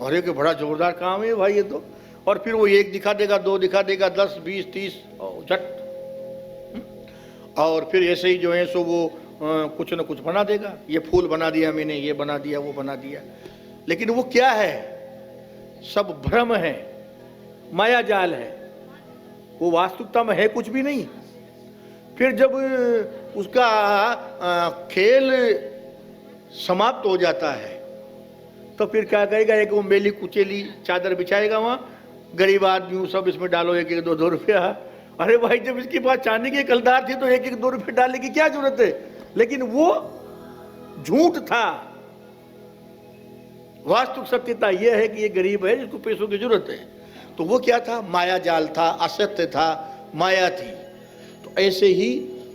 अरे कि बड़ा जोरदार काम है भाई ये तो। और फिर वो एक दिखा देगा, दो दिखा देगा, 10 20 30 झट। और फिर ऐसे ही जो है सो वो कुछ न कुछ बना देगा। ये फूल बना दिया मैंने, ये बना दिया, वो बना दिया। लेकिन वो क्या है? सब भ्रम है, माया जाल है, वो वास्तविकता में है कुछ भी नहीं। फिर जब उसका खेल समाप्त हो जाता है तो फिर क्या करेगा? एक वो मेली कुचेली चादर बिछाएगा वहां, गरीब आदमी सब इसमें डालो 1-1 2-2 रुपया। अरे भाई जब इसके पास चांदी की कलदार थी तो 1-1 2 रुपये डालने की क्या जरूरत है? लेकिन वो झूठ था। वास्तविक सत्यता यह है कि ये गरीब है जिसको पैसों की जरूरत है। तो वो क्या था? माया जाल था, असत्य था, माया थी। तो ऐसे ही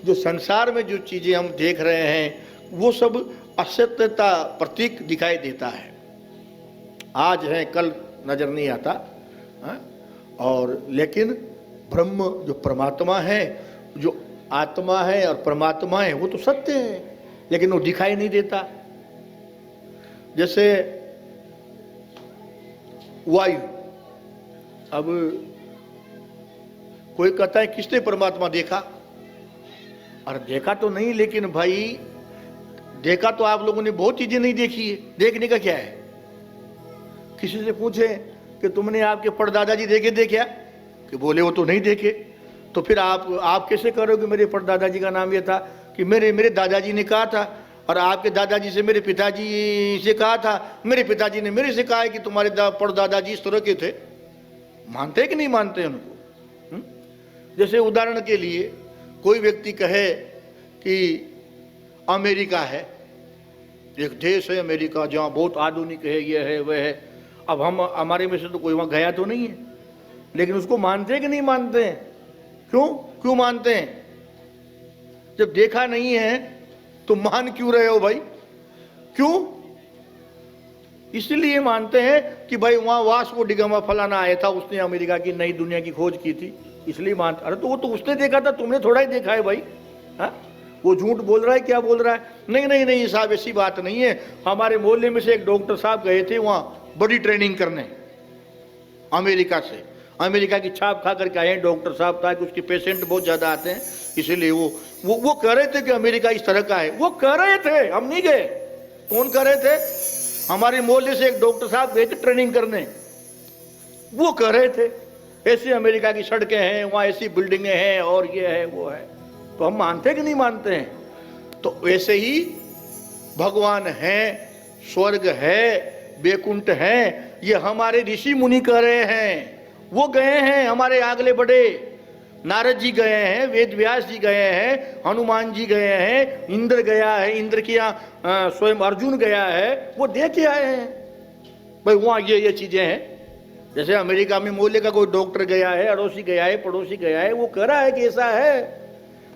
जो संसार में जो चीजें हम देख रहे हैं वो सब असत्यता प्रतीक दिखाई देता है। आज है कल नजर नहीं आता है? और लेकिन ब्रह्म जो परमात्मा है, जो आत्मा है और परमात्मा है, वो तो सत्य है, लेकिन वो दिखाई नहीं देता। जैसे वायु, अब कोई कहता है किसने परमात्मा देखा? और देखा तो नहीं, लेकिन भाई देखा तो आप लोगों ने बहुत चीजें नहीं देखी है। देखने का क्या है? किसी से पूछे कि तुमने आपके परदादाजी देखे क्या? कि बोले वो तो नहीं देखे। तो फिर आप कैसे करोगे? मेरे परदादाजी का नाम ये था कि मेरे दादाजी ने कहा था, और आपके दादाजी से मेरे पिताजी से कहा था, मेरे पिताजी ने मेरे से कहा है कि तुम्हारे परदादाजी इस तरह के थे। मानते कि नहीं मानते उनको? जैसे उदाहरण के लिए कोई व्यक्ति कहे कि अमेरिका है, एक देश है अमेरिका जहाँ बहुत आधुनिक है, ये है वह है। अब हम हमारे में से तो कोई वहाँ गया तो नहीं है, लेकिन उसको मानते हैं कि नहीं मानते हैं? क्यों मानते हैं? जब देखा नहीं है तो मान क्यों रहे हो भाई? क्यों? इसलिए मानते हैं कि भाई वहाँ वास्को डिगामा फलाना आया था, उसने अमेरिका की नई दुनिया की खोज की थी, इसलिए मानते। अरे तो वो तो उसने देखा था, तुमने थोड़ा ही देखा है भाई। हाँ, वो झूठ बोल रहा है, क्या बोल रहा है? नहीं साहब ऐसी बात नहीं है। हमारे मोहल्ले में से एक डॉक्टर साहब गए थे वहाँ बड़ी ट्रेनिंग करने अमेरिका से। अमेरिका की छाप खा करके आए डॉक्टर साहब था कि उसके पेशेंट बहुत ज्यादा आते हैं, इसीलिए वो कह रहे थे कि अमेरिका इस तरह का है। वो कह रहे थे, हम नहीं गए। कौन कह रहे थे? हमारे मोहल्ले से एक डॉक्टर साहब गए थे ट्रेनिंग करने, वो कह रहे थे ऐसी अमेरिका की सड़कें हैं, वहां ऐसी बिल्डिंगें हैं, और ये है वो है। तो हम मानते कि नहीं मानते हैं? तो वैसे ही भगवान है, स्वर्ग है, बैकुंठ है, ये हमारे ऋषि मुनि कह रहे हैं। वो गए हैं, हमारे आगले बड़े नारद जी गए हैं, वेद व्यास जी गए हैं, हनुमान जी गए हैं, इंद्र गया है, इंद्र के यहाँ स्वयं अर्जुन गया है, वो देख के आए हैं भाई वहाँ ये चीजें हैं। जैसे अमेरिका में मोहल्ले का कोई डॉक्टर गया है, अड़ोसी गया है, पड़ोसी गया है, वो कह रहा है कि ऐसा है।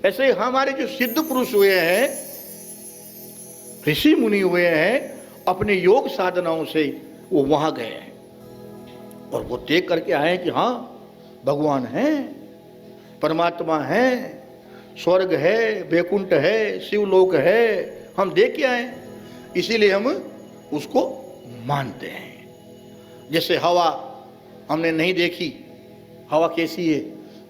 ऐसे हमारे जो सिद्ध पुरुष हुए हैं, ऋषि मुनि हुए हैं, अपने योग साधनाओं से वो वहां गए हैं और वो देख करके आए कि हाँ भगवान है, परमात्मा है, स्वर्ग है, बैकुंठ है, शिवलोक है, हम देख के आए, इसीलिए हम उसको मानते हैं। जैसे हवा हमने नहीं देखी, हवा कैसी है,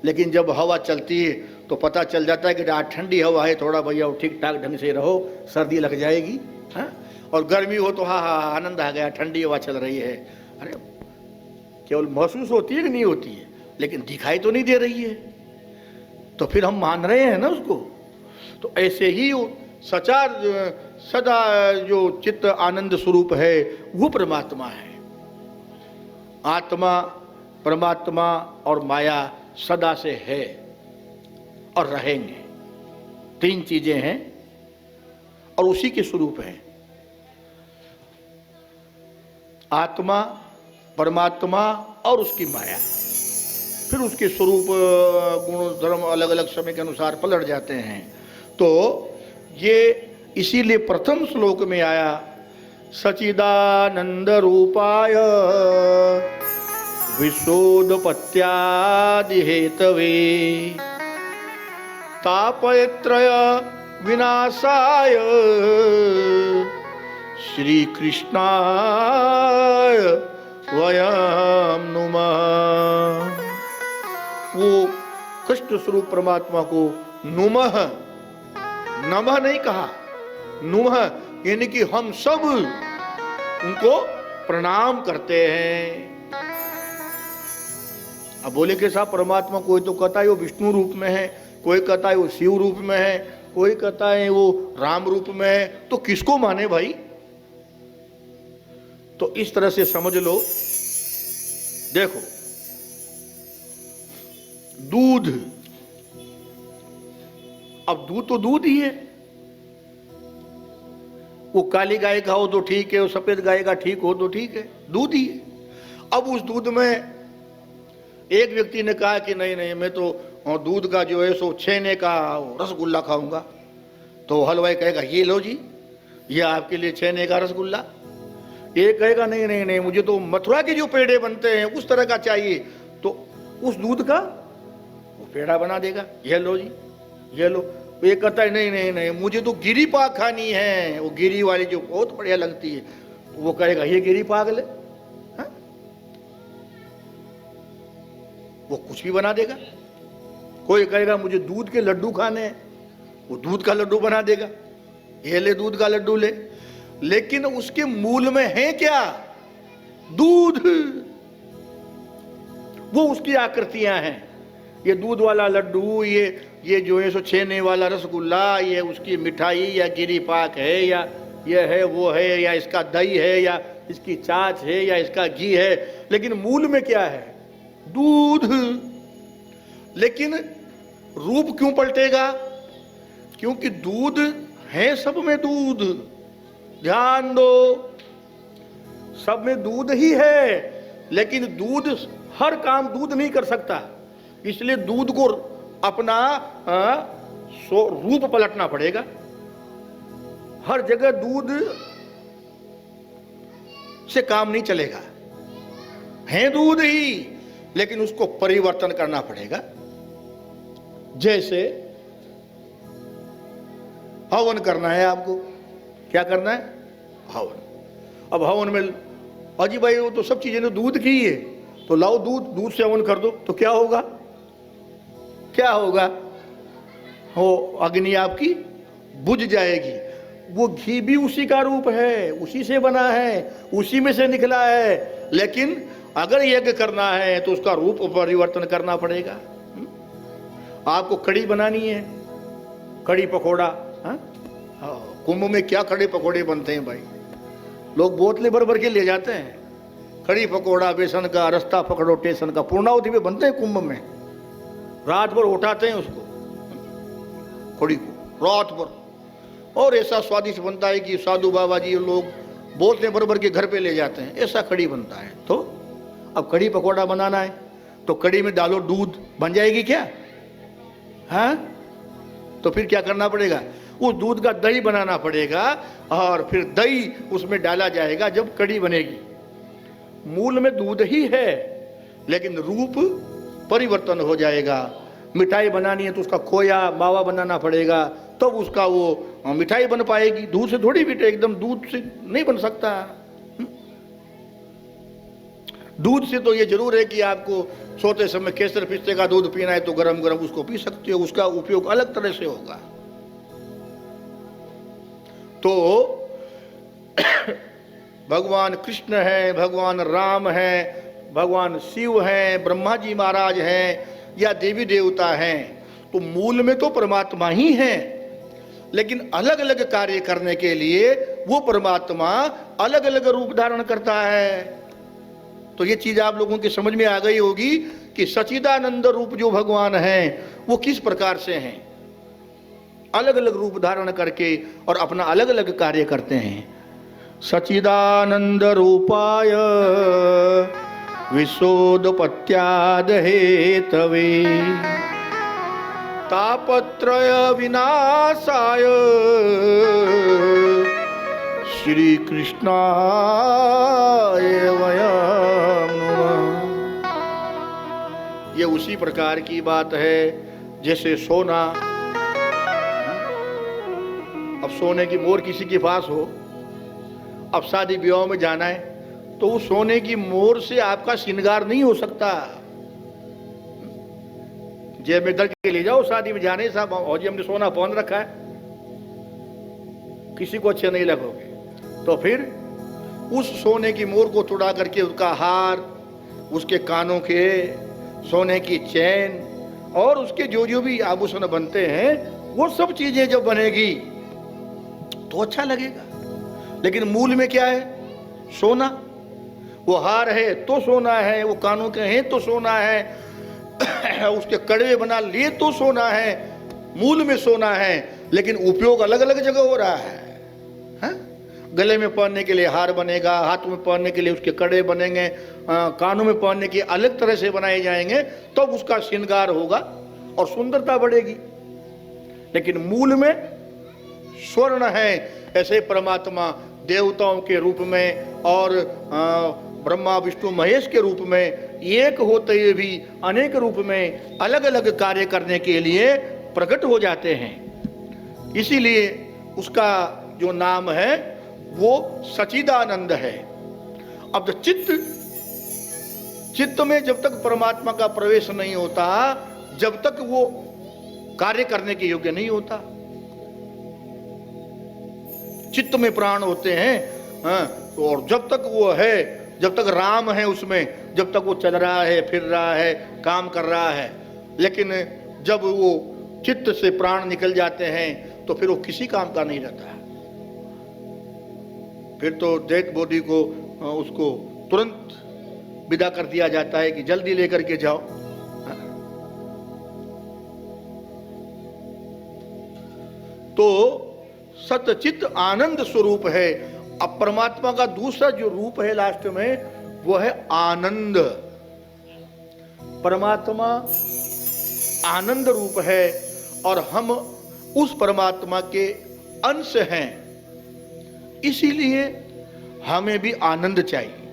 लेकिन जब हवा चलती है तो पता चल जाता है कि आज ठंडी हवा है, थोड़ा भैया ठीक ठाक ढंग से रहो, सर्दी लग जाएगी। हाँ, और गर्मी हो तो हाँ आनंद आ गया, ठंडी हवा चल रही है। अरे केवल महसूस होती है कि नहीं होती है, लेकिन दिखाई तो नहीं दे रही है, तो फिर हम मान रहे हैं ना उसको। तो ऐसे ही सचार सदा जो चित्त आनंद स्वरूप है वो परमात्मा है। आत्मा, परमात्मा और माया सदा से है और रहेंगे, तीन चीजें हैं और उसी के स्वरूप हैं। आत्मा, परमात्मा और उसकी माया। फिर उसके स्वरूप गुण धर्म अलग अलग समय के अनुसार पलट जाते हैं। तो ये इसीलिए प्रथम श्लोक में आया, सचिदानंद रूपाय विशोधपत्यादि हेतवे तापत्रय विनाशाय श्री कृष्णाय वयम नुमः। वो कृष्ण स्वरूप परमात्मा को नुमः, नमः नहीं कहा, नुमः यानी कि हम सब उनको प्रणाम करते हैं। अब बोले के साहब परमात्मा कोई तो कहता है वो विष्णु रूप में है, कोई कहता है वो शिव रूप में है, कोई कहता है वो राम रूप में है, तो किसको माने भाई? तो इस तरह से समझ लो। देखो दूध, अब दूध तो दूध ही है, वो काली गाय का हो तो ठीक है, वो सफेद गाय का ठीक हो तो ठीक है, दूध ही है। अब उस दूध में एक व्यक्ति ने कहा कि नहीं नहीं मैं तो दूध का जो है सो छेने का रसगुल्ला खाऊंगा, तो हलवाई कहेगा ये लो जी, ये आपके लिए छेने का रसगुल्ला। ये कहेगा नहीं नहीं नहीं मुझे तो मथुरा के जो पेड़े बनते हैं उस तरह का चाहिए, तो उस दूध का वो पेड़ा बना देगा, ये लो जी ये लो। ये कहता है नहीं नहीं नहीं मुझे तो गिरी पाक खानी है, वो गिरी वाली जो बहुत बढ़िया लगती है, तो वो कहेगा ये गिरी पाक ले। हाँ? वो कुछ भी बना देगा। कोई कहेगा मुझे दूध के लड्डू खाने हैं, वो दूध का लड्डू बना देगा, ये ले दूध का लड्डू ले। लेकिन उसके मूल में है क्या? दूध। वो उसकी आकृतियां हैं, ये दूध वाला लड्डू, ये जो है सो छेने वाला रसगुल्ला, ये उसकी मिठाई या गिरी पाक है, या ये है वो है, या इसका दही है, या इसकी छाछ है, या इसका घी है, लेकिन मूल में क्या है? दूध। लेकिन रूप क्यों पलटेगा? क्योंकि दूध है सब में दूध। ध्यान दो, सब में दूध ही है, लेकिन दूध हर काम दूध नहीं कर सकता, इसलिए दूध को अपना रूप पलटना पड़ेगा। हर जगह दूध से काम नहीं चलेगा, है दूध ही, लेकिन उसको परिवर्तन करना पड़ेगा। जैसे हवन करना है आपको, क्या करना है? हवन। अब हवन में अजी भाई वो तो सब चीजें तो दूध की ही है, तो लाओ दूध से हवन कर दो, तो क्या होगा? क्या होगा? वो अग्नि आपकी बुझ जाएगी। वो घी भी उसी का रूप है, उसी से बना है, उसी में से निकला है, लेकिन अगर यज्ञ करना है तो उसका रूप परिवर्तन करना पड़ेगा। आपको कड़ी बनानी है, कड़ी पकोड़ा, कुंभ में क्या कड़ी पकोड़े बनते हैं भाई, लोग बोतलें भर भर के ले जाते हैं। कड़ी पकोड़ा बेसन का, रास्ता पकड़ो टेशन का, पूर्णावती में बनते हैं कुंभ में, रात भर उठाते हैं उसको, कड़ी को रात भर, और ऐसा स्वादिष्ट बनता है कि साधु बाबा जी लोग बोतलें भर भर के घर पे ले जाते हैं, ऐसा कड़ी बनता है। तो अब कड़ी पकोड़ा बनाना है तो कड़ी में डालो दूध, बन जाएगी क्या? हाँ, तो फिर क्या करना पड़ेगा? उस दूध का दही बनाना पड़ेगा, और फिर दही उसमें डाला जाएगा जब कड़ी बनेगी। मूल में दूध ही है, लेकिन रूप परिवर्तन हो जाएगा। मिठाई बनानी है तो उसका खोया मावा बनाना पड़ेगा, तब तो उसका वो मिठाई बन पाएगी। दूध से थोड़ी मिठाई, एकदम दूध से नहीं बन सकता। दूध से तो ये जरूर है कि आपको सोते समय केसर पिस्ते का दूध पीना है तो गरम गरम उसको पी सकते हो, उसका उपयोग अलग तरह से होगा। तो भगवान कृष्ण है, भगवान राम है, भगवान शिव है, ब्रह्मा जी महाराज हैं, या देवी देवता हैं, तो मूल में तो परमात्मा ही हैं, लेकिन अलग अलग कार्य करने के लिए वो परमात्मा अलग अलग रूप धारण करता है। तो ये चीज आप लोगों की समझ में आ गई होगी कि सच्चिदानंद रूप जो भगवान हैं वो किस प्रकार से हैं, अलग अलग रूप धारण करके और अपना अलग अलग कार्य करते हैं। सच्चिदानंद रूपाय विशोदपत्याद हेतवे तापत्रय विनाशाय श्री कृष्णाय वयं नमः। ये उसी प्रकार की बात है जैसे सोना। अब सोने की मोहर किसी के पास हो, अब शादी ब्याह में जाना है तो उस सोने की मोर से आपका श्रृंगार नहीं हो सकता। जेब में धर के ले जाओ, शादी में जाने साहब और जी हमने सोना पहन रखा है, किसी को अच्छे नहीं लगोगे। तो फिर उस सोने की मोर को तोड़ा करके उसका हार, उसके कानों के सोने की चैन और उसके जो जो भी आभूषण बनते हैं, वो सब चीजें जब बनेगी तो अच्छा लगेगा। लेकिन मूल में क्या है? सोना। वो हार है तो सोना है, वो कानों के हैं तो सोना है, उसके कड़वे बना लिए तो सोना है, मूल में सोना है, लेकिन उपयोग अलग अलग जगह हो रहा है। गले में पहनने के लिए हार बनेगा, हाथ में पहनने के लिए उसके कड़े बनेंगे, कानों में पहनने के अलग तरह से बनाए जाएंगे, तब तो उसका श्रृंगार होगा और सुंदरता बढ़ेगी। लेकिन मूल में स्वर्ण है। ऐसे परमात्मा देवताओं के रूप में और ब्रह्मा विष्णु महेश के रूप में एक होते हुए भी अनेक रूप में अलग अलग कार्य करने के लिए प्रकट हो जाते हैं। इसीलिए उसका जो नाम है वो सच्चिदानंद है। अब चित्त में जब तक परमात्मा का प्रवेश नहीं होता, जब तक वो कार्य करने के योग्य नहीं होता। चित्त में प्राण होते हैं, और जब तक वो है, जब तक राम है उसमें, जब तक वो चल रहा है, फिर रहा है, काम कर रहा है। लेकिन जब वो चित्त से प्राण निकल जाते हैं तो फिर वो किसी काम का नहीं रहता। फिर तो डेड बॉडी को उसको तुरंत विदा कर दिया जाता है कि जल्दी लेकर के जाओ। तो सतचित आनंद स्वरूप है। अब परमात्मा का दूसरा जो रूप है लास्ट में, वो है आनंद। परमात्मा आनंद रूप है और हम उस परमात्मा के अंश हैं। इसीलिए हमें भी आनंद चाहिए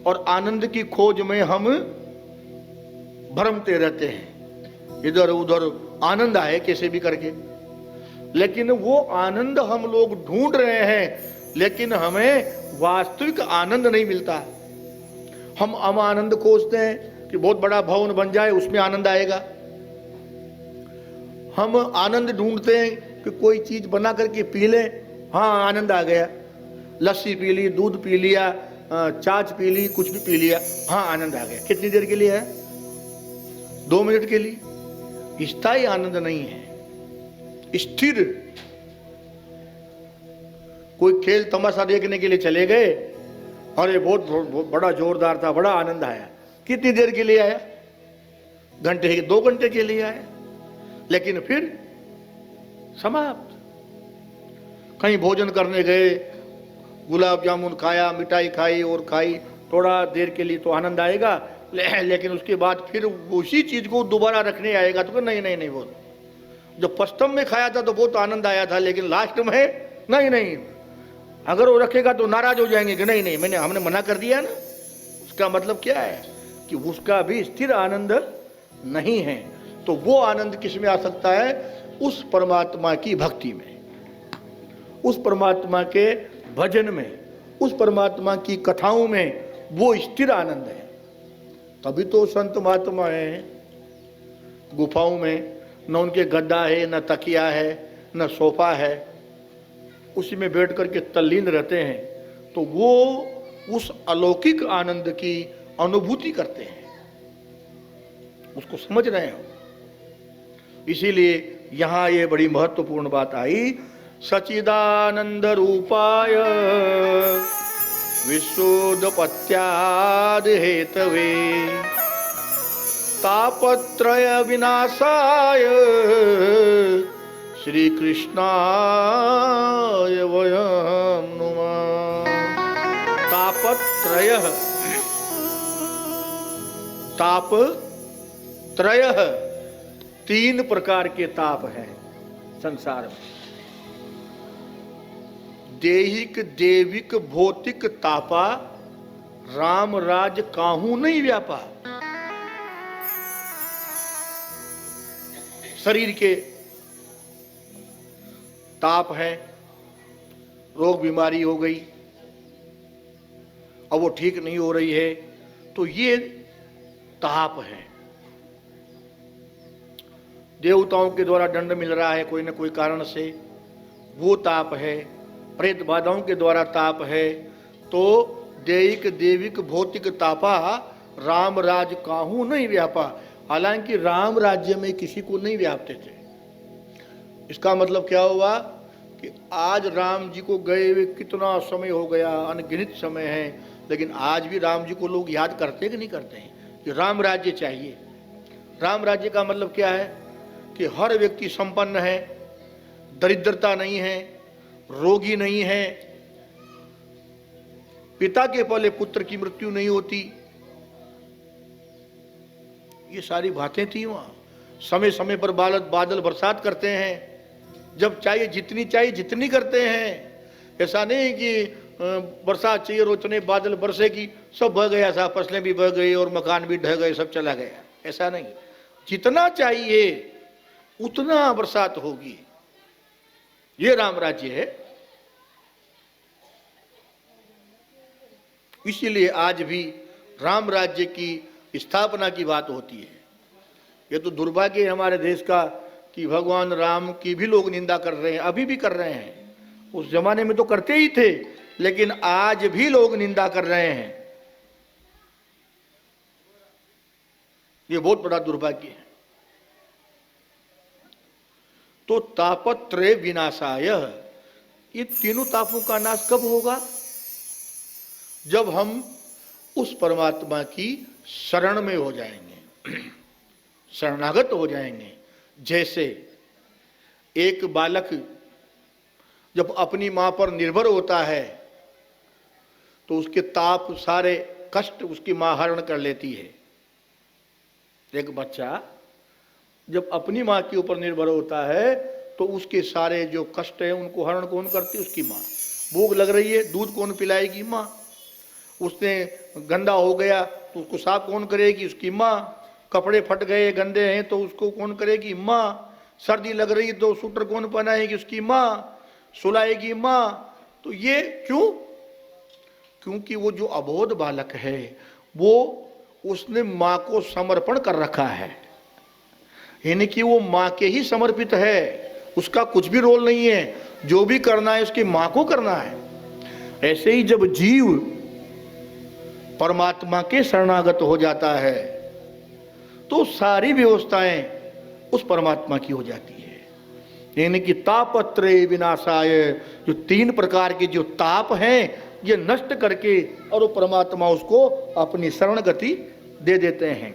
और आनंद की खोज में हम भ्रमते रहते हैं, इधर उधर आनंद आए कैसे भी करके। लेकिन वो आनंद हम लोग ढूंढ रहे हैं, लेकिन हमें वास्तविक आनंद नहीं मिलता। हम आनंद खोजते हैं कि बहुत बड़ा भवन बन जाए, उसमें आनंद आएगा। हम आनंद ढूंढते हैं कि कोई चीज बना करके पी ले, हाँ आनंद आ गया। लस्सी पी ली, दूध पी लिया, छाछ पी ली, कुछ भी पी लिया, हाँ आनंद आ गया। कितनी देर के लिए है? 2 मिनट के लिए। स्थायी आनंद नहीं है, स्थिर। कोई खेल तमाशा देखने के लिए चले गए, अरे बहुत बड़ा जोरदार था, बड़ा आनंद आया। कितनी देर के लिए आया? घंटे 2 घंटे के लिए आया, लेकिन फिर समाप्त। कहीं भोजन करने गए, गुलाब जामुन खाया, मिठाई खाई और खाई, थोड़ा देर के लिए तो आनंद आएगा, लेकिन उसके बाद फिर उसी चीज को दोबारा रखने आएगा तो नहीं नहीं नहीं, वो जब पश्चिम में खाया था तो बहुत आनंद आया था, लेकिन लास्ट में नहीं नहीं। अगर वो रखेगा तो नाराज हो जाएंगे कि नहीं नहीं हमने मना कर दिया ना। उसका मतलब क्या है कि उसका भी स्थिर आनंद नहीं है। तो वो आनंद किस में आ सकता है? उस परमात्मा की भक्ति में, उस परमात्मा के भजन में, उस परमात्मा की कथाओं में वो स्थिर आनंद है। तभी तो संत महात्मा है गुफाओं में, न उनके गद्दा है, न तकिया है, न सोफा है, उसी में बैठ करके तल्लीन रहते हैं। तो वो उस अलौकिक आनंद की अनुभूति करते हैं, उसको समझ रहे हो। इसीलिए यहां ये बड़ी महत्वपूर्ण बात आई, सच्चिदानंद रूपाय विशुद्धपत्यादि हेतवे तापत्रय विनाशाय श्री कृष्णाय वयं नुमः। तापत्रय 3 प्रकार के ताप हैं संसार में। देहिक देविक भौतिक तापा, राम राज काहू नहीं व्यापा। शरीर के ताप है, रोग बीमारी हो गई, और वो ठीक नहीं हो रही है, तो ये ताप है। देवताओं के द्वारा दंड मिल रहा है कोई न कोई कारण से, वो ताप है। प्रेत बाधाओं के द्वारा ताप है। तो देयिक देविक भौतिक तापा राम राज काहू नहीं व्यापा। हालांकि राम राज्य में किसी को नहीं व्यापते थे। इसका मतलब क्या हुआ कि आज राम जी को गए हुए कितना समय हो गया, अनगिनत समय है, लेकिन आज भी राम जी को लोग याद करते कि नहीं करते हैं कि राम राज्य चाहिए। राम राज्य का मतलब क्या है कि हर व्यक्ति संपन्न है, दरिद्रता नहीं है, रोगी नहीं है, पिता के पहले पुत्र की मृत्यु नहीं होती। ये सारी बातें थी वहां। समय समय पर बादल बरसात करते हैं, जब चाहिए जितनी चाहिए जितनी करते हैं। ऐसा नहीं कि बरसात चाहिए रोचने बादल बरसेगी, सब बह गया, ऐसा फसलें भी बह गई और मकान भी ढह गए, सब चला गया। ऐसा नहीं, जितना चाहिए उतना बरसात होगी। ये राम राज्य है। इसीलिए आज भी राम राज्य की स्थापना की बात होती है। ये तो दुर्भाग्य है हमारे देश का कि भगवान राम की भी लोग निंदा कर रहे हैं, अभी भी कर रहे हैं। उस जमाने में तो करते ही थे, लेकिन आज भी लोग निंदा कर रहे हैं। ये बहुत बड़ा दुर्भाग्य है। तो तापत्रय विनाशाय, ये तीनों तापों का नाश कब होगा? जब हम उस परमात्मा की शरण में हो जाएंगे, शरणागत हो जाएंगे। जैसे एक बालक जब अपनी मां पर निर्भर होता है तो उसके ताप सारे कष्ट उसकी मां हरण कर लेती है। एक बच्चा जब अपनी मां के ऊपर निर्भर होता है तो उसके सारे जो कष्ट है उनको हरण कौन करती है? उसकी मां। भूख लग रही है, दूध कौन पिलाएगी? मां। उसने गंदा हो गया तो उसको साफ कौन करेगी? उसकी मां। कपड़े फट गए गंदे हैं तो उसको कौन करेगी? मां। सर्दी लग रही तो स्वेटर कौन पहनाएगी? उसकी मां। सुलाएगी मां। तो ये क्यों? क्योंकि वो जो अबोध बालक है वो उसने मां को समर्पण कर रखा है, यानी कि वो मां के ही समर्पित है। उसका कुछ भी रोल नहीं है, जो भी करना है उसकी मां को करना है। ऐसे ही जब जीव परमात्मा के शरणागत हो जाता है तो सारी व्यवस्थाएं उस परमात्मा की हो जाती है। यानी कि तापत्रय विनाशाय, जो तीन प्रकार के जो ताप हैं ये नष्ट करके और वो परमात्मा उसको अपनी शरण गति दे देते हैं।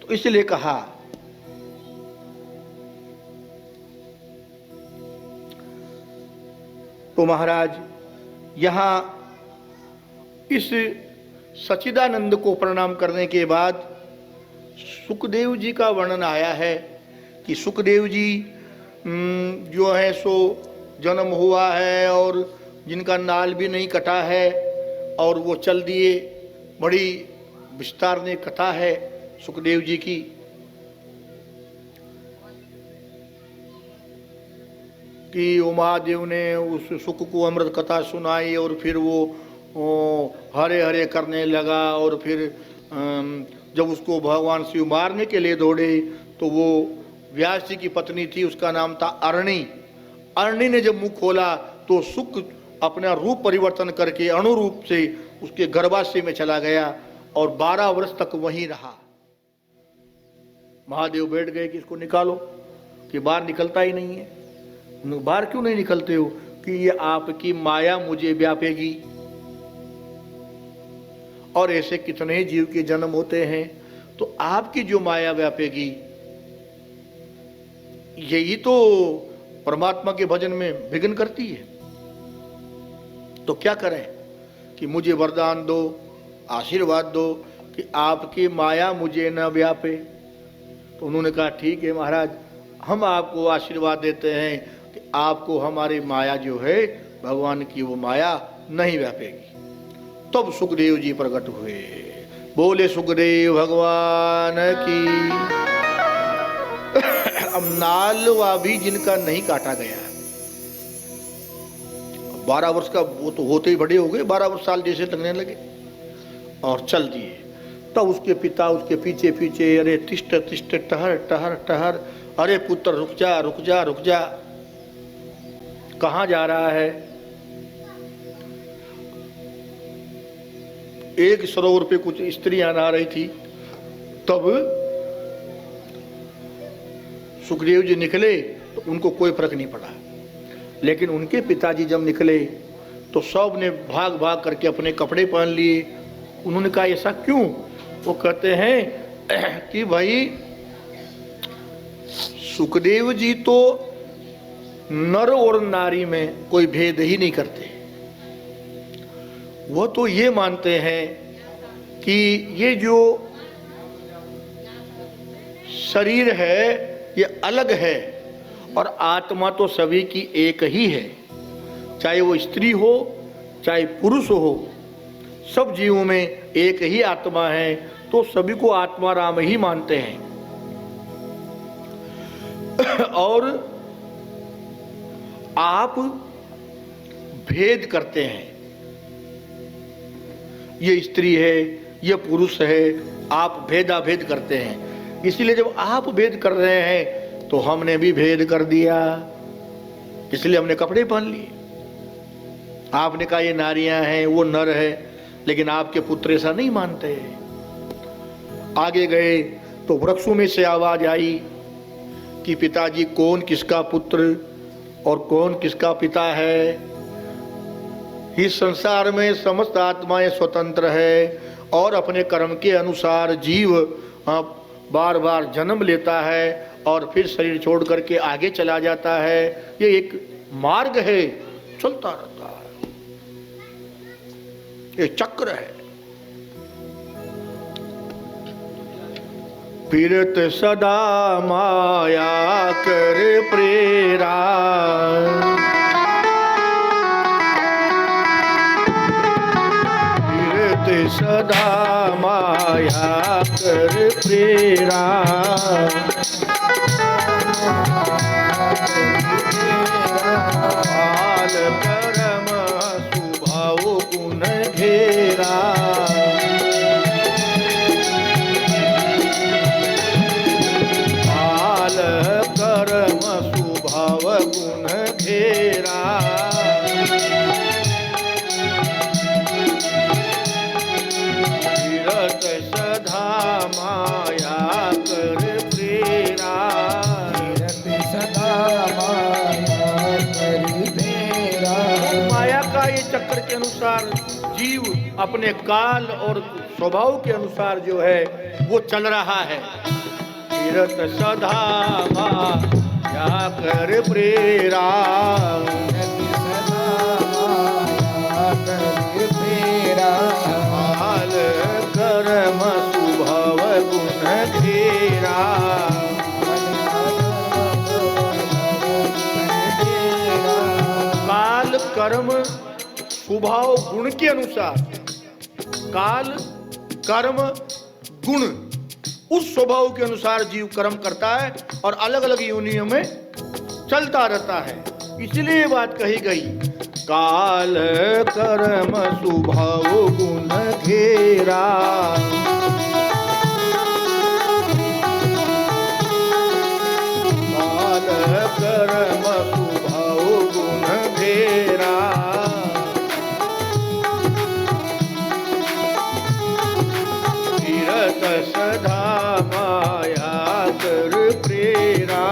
तो इसलिए कहा तो महाराज यहां इस सच्चिदानंद को प्रणाम करने के बाद सुखदेव जी का वर्णन आया है कि सुखदेव जी जो है सो जन्म हुआ है और जिनका नाल भी नहीं कटा है और वो चल दिए। बड़ी विस्तार ने कथा है सुखदेव जी की। कि महादेव ने उस सुख को अमृत कथा सुनाई और फिर वो हरे हरे करने लगा। और फिर जब उसको भगवान शिव मारने के लिए दौड़े तो वो व्यास जी की पत्नी थी, उसका नाम था अरणी। अरणी ने जब मुंह खोला तो सुख अपना रूप परिवर्तन करके अणुरूप से उसके गर्भाशय में चला गया और 12 वर्ष तक वहीं रहा। महादेव बैठ गए कि इसको निकालो, कि बाहर निकलता ही नहीं है। बाहर क्यों नहीं निकलते हो? कि ये आपकी माया मुझे व्यापेगी। और ऐसे कितने जीव के जन्म होते हैं, तो आपकी जो माया व्यापेगी, यही तो परमात्मा के भजन में विघ्न करती है। तो क्या करें कि मुझे वरदान दो, आशीर्वाद दो कि आपकी माया मुझे न व्यापे। तो उन्होंने कहा ठीक है महाराज, हम आपको आशीर्वाद देते हैं कि आपको हमारी माया जो है भगवान की वो माया नहीं व्यापेगी। तब सुखदेव जी प्रकट हुए। बोले सुखदेव भगवान की। अब नालवा भी जिनका नहीं काटा गया, 12 वर्ष का, वो तो होते ही बड़े हो गए, 12 साल जैसे लगने लगे और चल दिए। तब उसके पिता उसके पीछे पीछे, अरे तिष्ठ तिष्ठ टहर टहर टहर, अरे पुत्र रुक जा रुक जा रुक जा, कहाँ जा रहा है? एक सरोवर पे कुछ स्त्रियां नहा रही थी, तब सुखदेव जी निकले तो उनको कोई फर्क नहीं पड़ा, लेकिन उनके पिताजी जब निकले तो सब ने भाग भाग करके अपने कपड़े पहन लिए। उन्होंने कहा ऐसा क्यों? वो कहते हैं कि भाई सुखदेव जी तो नर और नारी में कोई भेद ही नहीं करते। वो तो ये मानते हैं कि ये जो शरीर है ये अलग है और आत्मा तो सभी की एक ही है, चाहे वो स्त्री हो चाहे पुरुष हो, सब जीवों में एक ही आत्मा है, तो सभी को आत्मा राम ही मानते हैं। और आप भेद करते हैं, ये स्त्री है ये पुरुष है, आप भेदा भेद करते हैं। इसलिए जब आप भेद कर रहे हैं तो हमने भी भेद कर दिया, इसलिए हमने कपड़े पहन लिए। आपने कहा ये नारियां हैं वो नर है, लेकिन आपके पुत्र ऐसा नहीं मानते। आगे गए तो वृक्षों में से आवाज आई कि पिताजी कौन किसका पुत्र और कौन किसका पिता है। इस संसार में समस्त आत्माएं स्वतंत्र है और अपने कर्म के अनुसार जीव बार बार जन्म लेता है और फिर शरीर छोड़ करके आगे चला जाता है। ये एक मार्ग है, चलता रहता है, ये चक्र है। फिरत सदा माया कर प्रेरा, फिरत सदा माया कर प्रेरा, काल कर्म स्वभाव गुण घेरा, काल कर्म स्वभाव गुण घेरा, फिरत सदा माया कर प्रेरा, फिरत सदा माया कर प्रेरा। माया का ये चक्र के अनुसार जीव अपने काल और स्वभाव के अनुसार जो है वो चल रहा है। फिरत सदा माया कर प्रेरा, काल कर्म स्वभाव गुण घेरा, काल कर्म स्वभाव गुण के अनुसार, काल कर्म गुण उस स्वभाव के अनुसार जीव कर्म करता है और अलग अलग योनियों में चलता रहता है। इसलिए ये बात कही गई, काल कर्म स्वभाव गुण घेरा, काल कर्म स्वभाव गुण घेरा, फिरत सदा माया कर प्रेरा।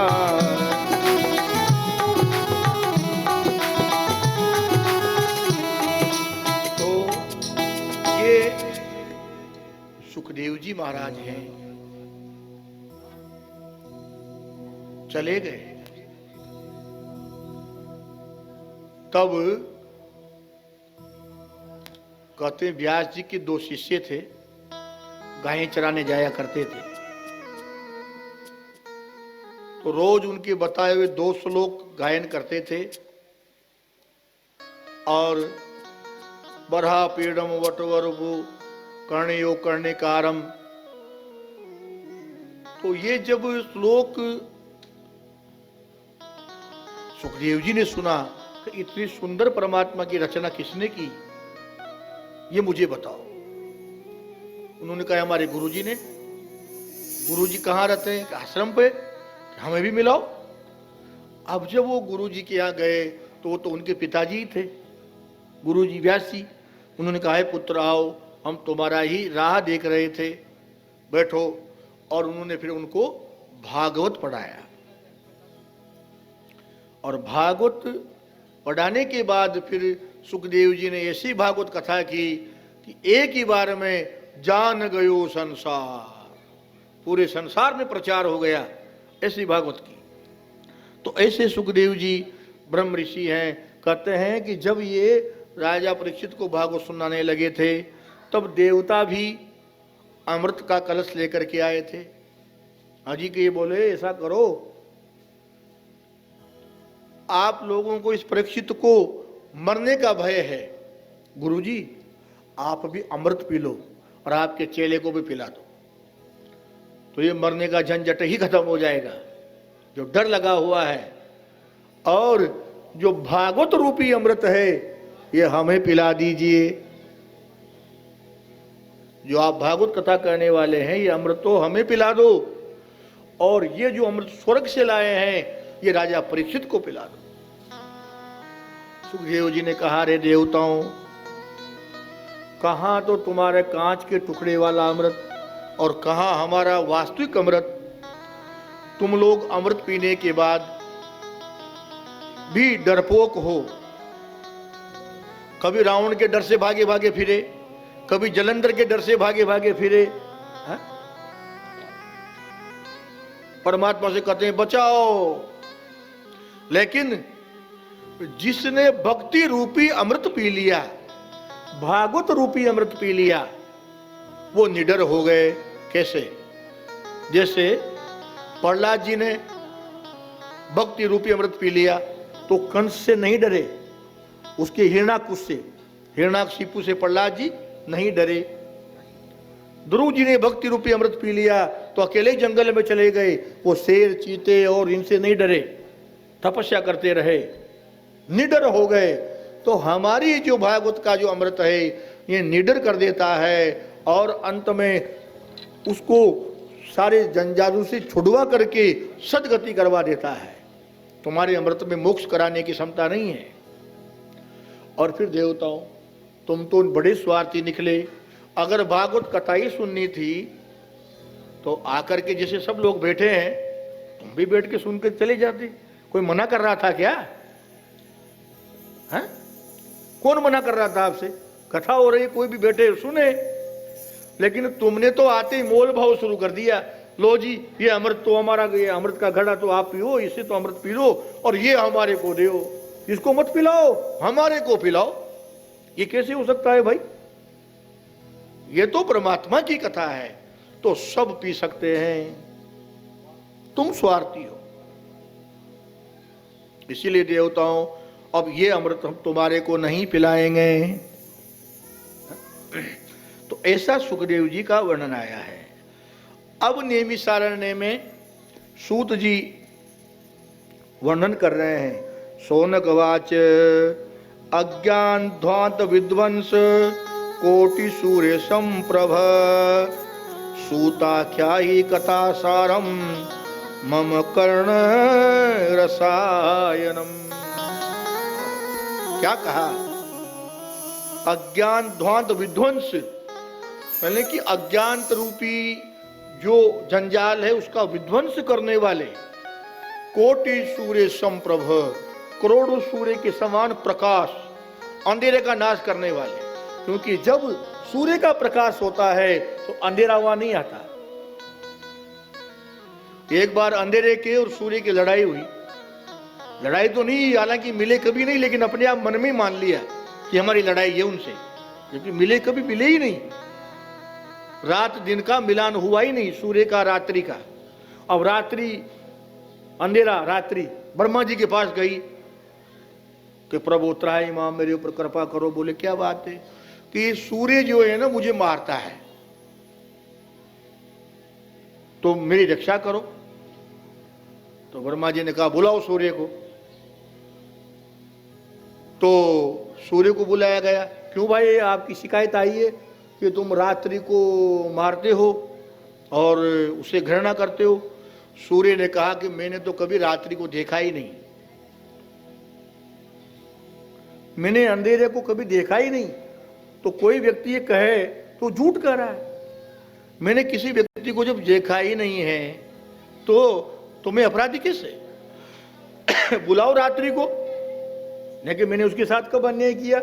तो ये सुखदेव जी महाराज हैं, चले गए। तब कहते हैं व्यास जी के 2 शिष्य थे, गायें चराने जाया करते थे, तो रोज उनके बताए हुए 2 श्लोक गायन करते थे। और बरहा पीड़म वटवरु कर्णयो कर्णिकारम, तो ये जब श्लोक सुखदेव जी ने सुना कि इतनी सुंदर परमात्मा की रचना किसने की, ये मुझे बताओ। उन्होंने कहा हमारे गुरुजी ने। गुरुजी कहाँ रहते हैं? आश्रम पे, हमें भी मिलाओ। अब जब वो गुरुजी के यहाँ गए तो वो तो उनके पिताजी ही थे, गुरुजी व्यास जी। उन्होंने कहा है पुत्र आओ, हम तुम्हारा ही राह देख रहे थे, बैठो। और उन्होंने फिर उनको भागवत पढ़ाया। और भागवत पढ़ाने के बाद फिर सुखदेव जी ने ऐसी भागवत कथा की कि एक ही बार में जान गयो संसार, पूरे संसार में प्रचार हो गया, ऐसी भागवत की। तो ऐसे सुखदेव जी ब्रह्म ऋषि हैं। कहते हैं कि जब ये राजा परीक्षित को भागवत सुनाने लगे थे तब देवता भी अमृत का कलश लेकर के आए थे। हाजी के ये बोले ऐसा करो, आप लोगों को इस परीक्षित को मरने का भय है, गुरुजी आप भी अमृत पी लो और आपके चेले को भी पिला दो, तो ये मरने का झंझट ही खत्म हो जाएगा, जो डर लगा हुआ है। और जो भागवत रूपी अमृत है ये हमें पिला दीजिए। जो आप भागवत कथा करने वाले हैं ये अमृत तो हमें पिला दो, और ये जो अमृत स्वर्ग से लाए हैं ये राजा परीक्षित को पिला दो। सुखदेव जी ने कहा रे देवताओं, कहां तो तुम्हारे कांच के टुकड़े वाला अमृत और कहां हमारा वास्तविक अमृत। तुम लोग अमृत पीने के बाद भी डरपोक हो, कभी रावण के डर से भागे भागे फिरे, कभी जलंधर के डर से भागे भागे फिरे। हा? परमात्मा से कहते हैं बचाओ, लेकिन जिसने भक्ति रूपी अमृत पी लिया, भागवत रूपी अमृत पी लिया, वो निडर हो गए। कैसे? जैसे प्रहलाद जी ने भक्ति रूपी अमृत पी लिया तो कंस से नहीं डरे, उसके हिरण्याकुश से, हिरण्याकशिपु से प्रहलाद जी नहीं डरे। ध्रुव जी ने भक्ति रूपी अमृत पी लिया तो अकेले जंगल में चले गए, वो शेर चीते और इनसे नहीं डरे, तपस्या करते रहे, निडर हो गए। तो हमारी जो भागवत का जो अमृत है ये निडर कर देता है और अंत में उसको सारे जंजालू से छुड़वा करके सदगति करवा देता है। तुम्हारे अमृत में मोक्ष कराने की क्षमता नहीं है। और फिर देवताओं, तुम तो बड़े स्वार्थी निकले। अगर भागवत कथा ही सुननी थी तो आकर के जैसे सब लोग बैठे हैं तुम भी बैठ के सुन के चले जाते। कोई मना कर रहा था क्या? है? कौन मना कर रहा था आपसे? कथा हो रही, कोई भी बैठे सुने। लेकिन तुमने तो आते ही मोल भाव शुरू कर दिया। लो जी, ये अमृत तो हमारा, ये अमृत का घड़ा तो आप पियो, इससे तो अमृत पी लो, और ये हमारे को दो, इसको मत पिलाओ, हमारे को पिलाओ। ये कैसे हो सकता है भाई? ये तो परमात्मा की कथा है, तो सब पी सकते हैं, तुम स्वार्थी हो। इसीलिए देवताओं, अब ये अमृत हम तुम्हारे को नहीं पिलाएंगे। तो ऐसा सुखदेव जी का वर्णन आया है। अब नेमिषारण्य में सूत जी वर्णन कर रहे हैं। शौनकवाच अज्ञान ध्वांत विध्वंस कोटि सूर्य संप्रभ सूताख्यायी कथा सारम मम कर्ण रसायनम। क्या कहा? अज्ञान ध्वांत विध्वंस, पहले कि अज्ञान रूपी जो जंजाल है उसका विध्वंस करने वाले, कोटि सूर्य संप्रभ, करोड़ों सूर्य के समान प्रकाश, अंधेरे का नाश करने वाले। क्योंकि जब सूर्य का प्रकाश होता है तो अंधेरा वहां नहीं आता। एक बार अंधेरे के और सूर्य की लड़ाई हुई। लड़ाई तो नहीं, हालांकि मिले कभी नहीं, लेकिन अपने आप मन में मान लिया कि हमारी लड़ाई है उनसे, क्योंकि मिले कभी मिले ही नहीं। रात दिन का मिलान हुआ ही नहीं, सूर्य का रात्रि का। अब रात्रि, अंधेरा रात्रि, ब्रह्मा जी के पास गई कि प्रभु त्राहि मां, मेरे ऊपर कृपा करो। बोले क्या बात है? कि सूर्य जो है ना मुझे मारता है, तो मेरी रक्षा करो। तो ब्रह्मा जी ने कहा बुलाओ सूर्य को। तो सूर्य को बुलाया गया, क्यों भाई आपकी शिकायत आई है कि तुम रात्रि को मारते हो और उसे घृणा करते हो। सूर्य ने कहा कि मैंने तो कभी रात्रि को देखा ही नहीं, मैंने अंधेरे को कभी देखा ही नहीं। तो कोई व्यक्ति ये कहे तो झूठ कह रहा है। मैंने किसी व्यक्ति को जब देखा ही नहीं है तो तुम्हें अपराधी कैसे बुलाओ रात्रि को, नहीं कि मैंने उसके साथ कब अन्याय किया।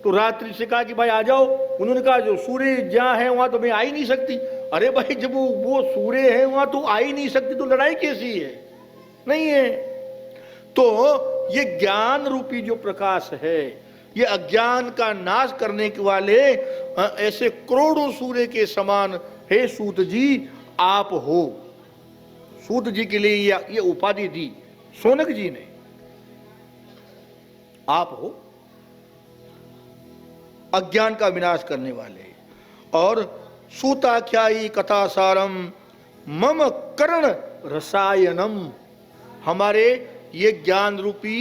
तो रात्रि से कहा कि भाई आ जाओ। उन्होंने कहा जो सूर्य जहां है वहां तो मैं आ ही नहीं सकती। अरे भाई जब वो सूर्य है वहां तो आ ही नहीं सकती तो लड़ाई कैसी है, नहीं है। तो ये ज्ञान रूपी जो प्रकाश है, ये अज्ञान का नाश करने के वाले ऐसे करोड़ों सूर्य के समान हे सूत जी आप हो। सूत जी के लिए ये उपाधि दी शौनक जी ने, आप हो अज्ञान का विनाश करने वाले। और सूताख्यायी कथा सारम मम कर्ण रसायनम, हमारे ये ज्ञान रूपी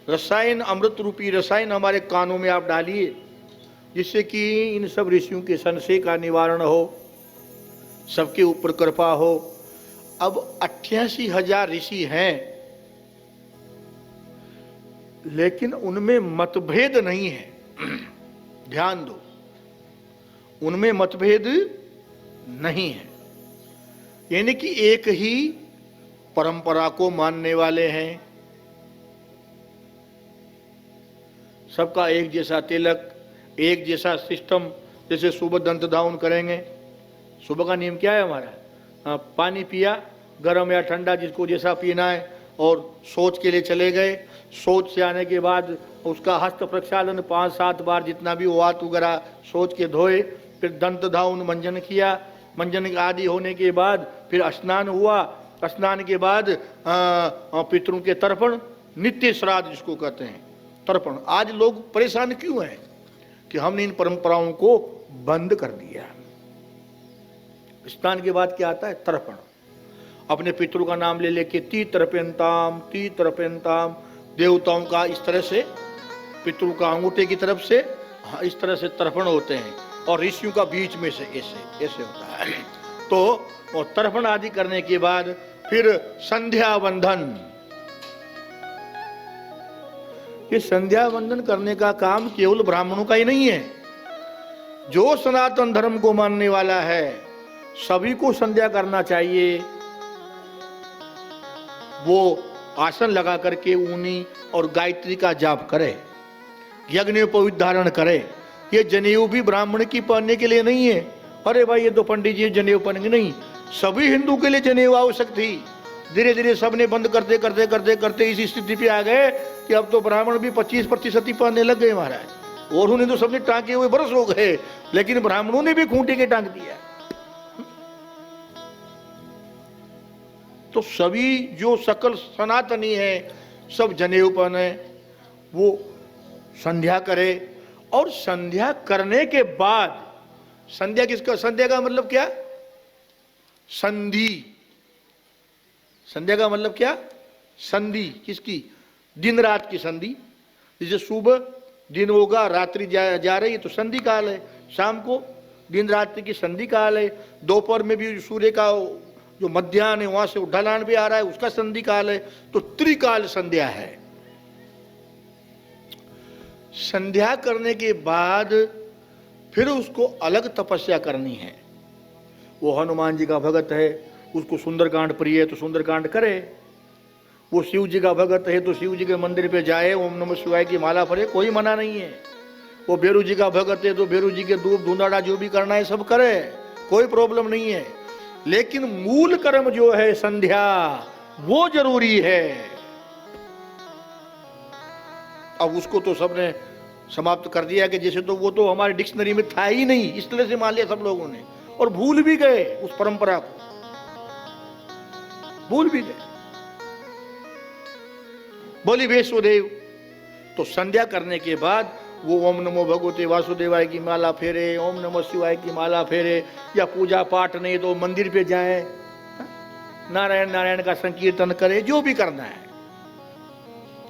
रसायन, अमृत रूपी रसायन हमारे कानों में आप डालिए, जिससे कि इन सब ऋषियों के संशय का निवारण हो, सबके ऊपर कृपा हो। अब 88,000 ऋषि हैं, लेकिन उनमें मतभेद नहीं है। ध्यान दो, उनमें मतभेद नहीं है, यानी कि एक ही परंपरा को मानने वाले हैं। सबका एक जैसा तिलक, एक जैसा सिस्टम। जैसे सुबह दंत धावन करेंगे, सुबह का नियम क्या है हमारा, पानी पिया गर्म या ठंडा जिसको जैसा पीना है, और शौच के लिए चले गए। शौच से आने के बाद उसका हस्त प्रक्षालन 5-7 बार जितना भी वात वगैरह शौच के धोए, फिर दंत धावन मंजन किया। मंजन आदि होने के बाद फिर स्नान हुआ। स्नान के बाद पितरों के तर्पण, नित्य श्राद्ध जिसको कहते हैं तर्पण। आज लोग परेशान क्यों हैं कि हमने इन परंपराओं को बंद कर दिया। स्नान के बाद क्या आता है, तर्पण। अपने पितरों का नाम ले लेके ती तर्पयंताम, देवताओं का इस तरह से पितरों का अंगूठे की तरफ से इस तरह से तर्पण होते हैं, और ऋषियों का बीच में से ऐसे ऐसे होता है। तो तर्पण आदि करने के बाद फिर संध्या वंदन। ये संध्या वंदन करने का काम केवल ब्राह्मणों का ही नहीं है, जो सनातन धर्म को मानने वाला है सभी को संध्या करना चाहिए। वो आसन लगा करके ऊनी और गायत्री का जाप करे, यज्ञोपवीत धारण करे। ये जनेऊ भी ब्राह्मण की पहनने के लिए नहीं है। अरे भाई ये तो पंडित जी जनेऊ पहनेंगे, नहीं, सभी हिंदू के लिए जनेऊ आवश्यक थी। धीरे धीरे सबने बंद करते करते करते करते इस स्थिति पे आ गए कि अब तो ब्राह्मण भी 25% ही पहनने लग गए महाराज। और उन्हें तो सबने टांके हुए बरस हो गए, लेकिन ब्राह्मणों ने भी खूंटे के टांक दिया। तो सभी जो सकल सनातनी है सब जनेऊ पहने, वो संध्या करे। और संध्या करने के बाद, संध्या किसका, संध्या का मतलब क्या, संधि। संध्या का मतलब क्या, संधि किसकी, दिन रात की संधि। जैसे सुबह दिन होगा, रात्रि जा रही है तो संधि काल है। शाम को दिन रात्रि की संधि काल है। दोपहर में भी सूर्य का जो मध्याह्न है वहां से ढलान भी आ रहा है, उसका संधि काल है। तो त्रिकाल संध्या है। संध्या करने के बाद फिर उसको अलग तपस्या करनी है। वो हनुमान जी का भगत है, उसको सुंदरकांड प्रिय है तो सुंदरकांड करे। वो शिव जी का भगत है तो शिव जी के मंदिर पे जाए, ओम नमः शिवाय की माला पढ़े, कोई मना नहीं है। वो बेरू जी का भगत है तो बेरू जी के धूप धुंधाड़ा जो भी करना है सब करे, कोई प्रॉब्लम नहीं है। लेकिन मूल कर्म जो है संध्या, वो जरूरी है। अब उसको तो सबने समाप्त कर दिया कि जैसे तो वो तो हमारे डिक्शनरी में था ही नहीं, इस तरह से मान लिया सब लोगों ने, और भूल भी गए उस परंपरा को, भूल भी गए। बोली वैष्णोदेव। तो संध्या करने के बाद वो ओम नमो भगवते वासुदेवाय की माला फेरे, ओम नमो शिवाय की माला फेरे, या पूजा पाठ नहीं तो मंदिर पे जाए, नारायण नारायण का संकीर्तन करे, जो भी करना है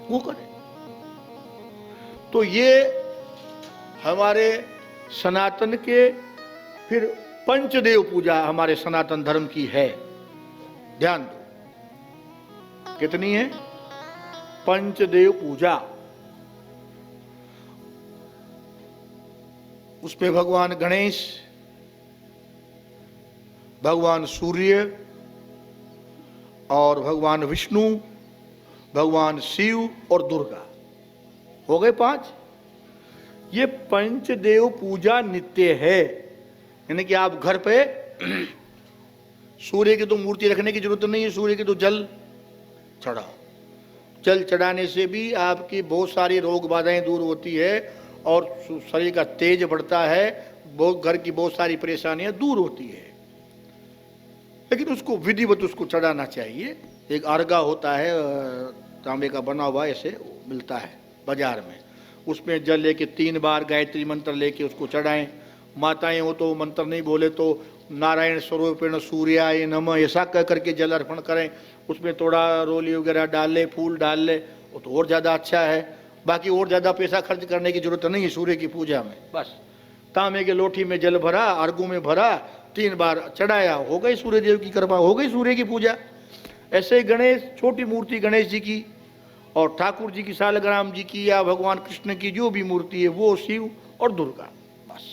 वो करे। तो ये हमारे सनातन के फिर पंचदेव पूजा हमारे सनातन धर्म की है। ध्यान दो कितनी है? पंचदेव पूजा। उसमें भगवान गणेश, भगवान सूर्य और भगवान विष्णु, भगवान शिव और दुर्गा, हो गए 5। ये पंचदेव पूजा नित्य है, यानी कि आप घर पे सूर्य की तो मूर्ति रखने की जरूरत नहीं है, सूर्य की तो जल चढ़ाओ। जल चढ़ाने से भी आपकी बहुत सारी रोग बाधाएं दूर होती है और शरीर का तेज बढ़ता है, बहुत घर की बहुत सारी परेशानियां दूर होती है। लेकिन उसको विधिवत उसको चढ़ाना चाहिए। एक अर्घा होता है तांबे का बना हुआ, ऐसे मिलता है बाजार में, उसमें जल लेके 3 बार गायत्री मंत्र लेके उसको चढ़ाएं। माताएं हो तो मंत्र नहीं बोले तो नारायण स्वरूपेण सूर्याय नमः ऐसा कह करके जल अर्पण करें। उसमें थोड़ा रोली वगैरह डाल ले, फूल डाल ले, वो तो और ज़्यादा अच्छा है। बाकी और ज़्यादा पैसा खर्च करने की जरूरत नहीं है सूर्य की पूजा में। बस तांबे के लोटी में जल भरा, अर्घों में भरा, 3 बार चढ़ाया, हो गई सूर्य देव की कृपा, हो गई सूर्य की पूजा। ऐसे ही गणेश, छोटी मूर्ति गणेश जी की और ठाकुर जी की, सालग्राम जी की या भगवान कृष्ण की जो भी मूर्ति है वो शिव और दुर्गा। बस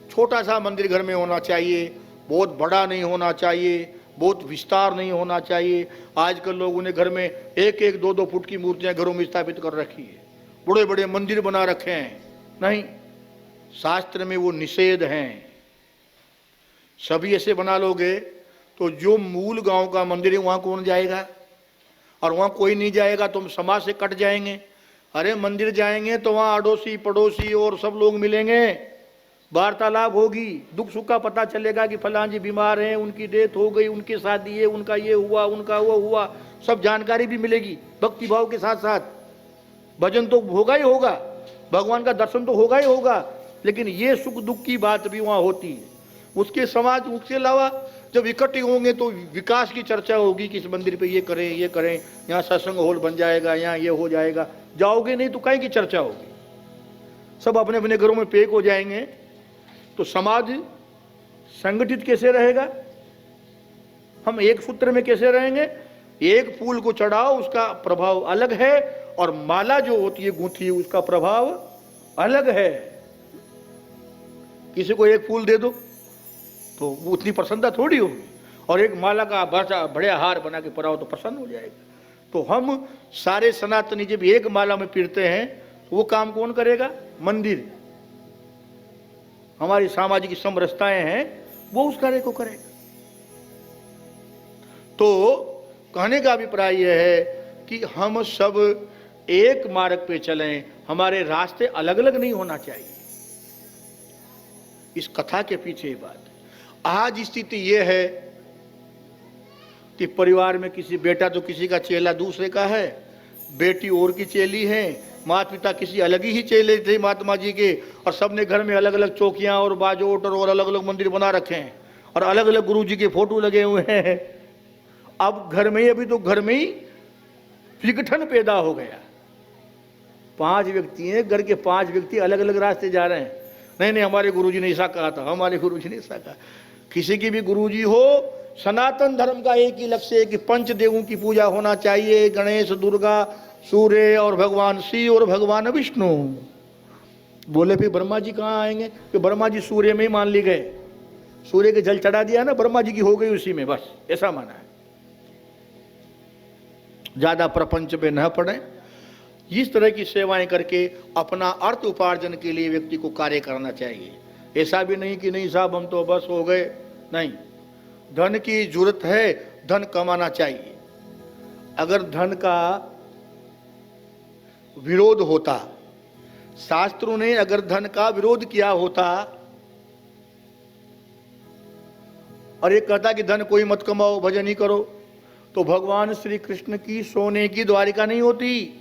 छोटा सा मंदिर घर में होना चाहिए, बहुत बड़ा नहीं होना चाहिए, बहुत विस्तार नहीं होना चाहिए। आजकल लोगों ने घर में 1-1, 2-2 फुट की मूर्तियां घरों में स्थापित कर रखी है, बड़े बड़े मंदिर बना रखे हैं। नहीं, शास्त्र में वो निषेध हैं। सभी ऐसे बना लोगे तो जो मूल गांव का मंदिर है वहां कौन जाएगा? और वहां कोई नहीं जाएगा तो हम समाज से कट जाएंगे। अरे मंदिर जाएंगे तो वहां अड़ोसी पड़ोसी और सब लोग मिलेंगे, वार्तालाप होगी, दुख सुख का पता चलेगा कि फलां जी बीमार हैं, उनकी डेथ हो गई, उनकी शादी है, उनका ये हुआ, उनका वो हुआ, सब जानकारी भी मिलेगी। भक्ति भाव के साथ साथ भजन तो होगा ही होगा, भगवान का दर्शन तो होगा ही होगा, लेकिन ये सुख दुख की बात भी वहां होती है। उसके समाज, उसके अलावा जब इकट्ठे होंगे तो विकास की चर्चा होगी कि इस मंदिर पे ये करें, ये करें, यहाँ सत्संग हॉल बन जाएगा, यहाँ ये हो जाएगा। जाओगे नहीं तो काहे की चर्चा होगी? सब अपने अपने घरों में पैक हो जाएंगे तो समाज संगठित कैसे रहेगा? हम एक सूत्र में कैसे रहेंगे? एक फूल को चढ़ाओ उसका प्रभाव अलग है और माला जो होती है गूंथी उसका प्रभाव अलग है। किसी को एक फूल दे दो तो वो उतनी प्रसन्नता थोड़ी होगी, और एक माला का बढ़िया हार बना के पराओ तो प्रसन्न हो जाएगा। तो हम सारे सनातनी जब एक माला में पिरते हैं तो वो काम कौन करेगा? मंदिर, हमारी सामाजिक समरसताएं हैं वो उस कार्य को करेगा। तो कहने का अभिप्राय यह है कि हम सब एक मार्ग पे चलें, हमारे रास्ते अलग अलग नहीं होना चाहिए। इस कथा के पीछे ये बात है। आज स्थिति यह है कि परिवार में किसी बेटा तो किसी का चेला दूसरे का है, बेटी और की चेली है, माता पिता किसी अलग ही चेले थे महात्मा जी के, और सबने घर में अलग अलग चौकियां और बाजोट और अलग अलग मंदिर बना रखे हैं और अलग अलग गुरु जी के फोटो लगे हुए हैं। अब घर में ही, अभी तो घर में ही विघटन पैदा हो गया। 5 व्यक्ति हैं, घर के 5 व्यक्ति अलग अलग रास्ते जा रहे हैं। नहीं नहीं, हमारे गुरुजी ने ऐसा कहा था, हमारे गुरुजी ने ऐसा कहा। किसी की भी गुरुजी हो, सनातन धर्म का एक ही लक्ष्य है कि पंचदेवों की पूजा होना चाहिए, गणेश, दुर्गा, सूर्य और भगवान शिव और भगवान विष्णु। बोले फिर ब्रह्मा जी कहाँ आएंगे? कि ब्रह्मा जी सूर्य में ही मान ली गए, सूर्य के जल चढ़ा दिया ना, ब्रह्मा जी की हो गई उसी में, बस ऐसा माना है। ज्यादा प्रपंच पे न पड़े। इस तरह की सेवाएं करके अपना अर्थ उपार्जन के लिए व्यक्ति को कार्य करना चाहिए। ऐसा भी नहीं कि नहीं साहब हम तो बस हो गए, नहीं, धन की जरूरत है, धन कमाना चाहिए। अगर धन का विरोध होता, शास्त्रों ने अगर धन का विरोध किया होता और ये कहता कि धन कोई मत कमाओ, भजन ही करो, तो भगवान श्री कृष्ण की सोने की द्वारिका नहीं होती।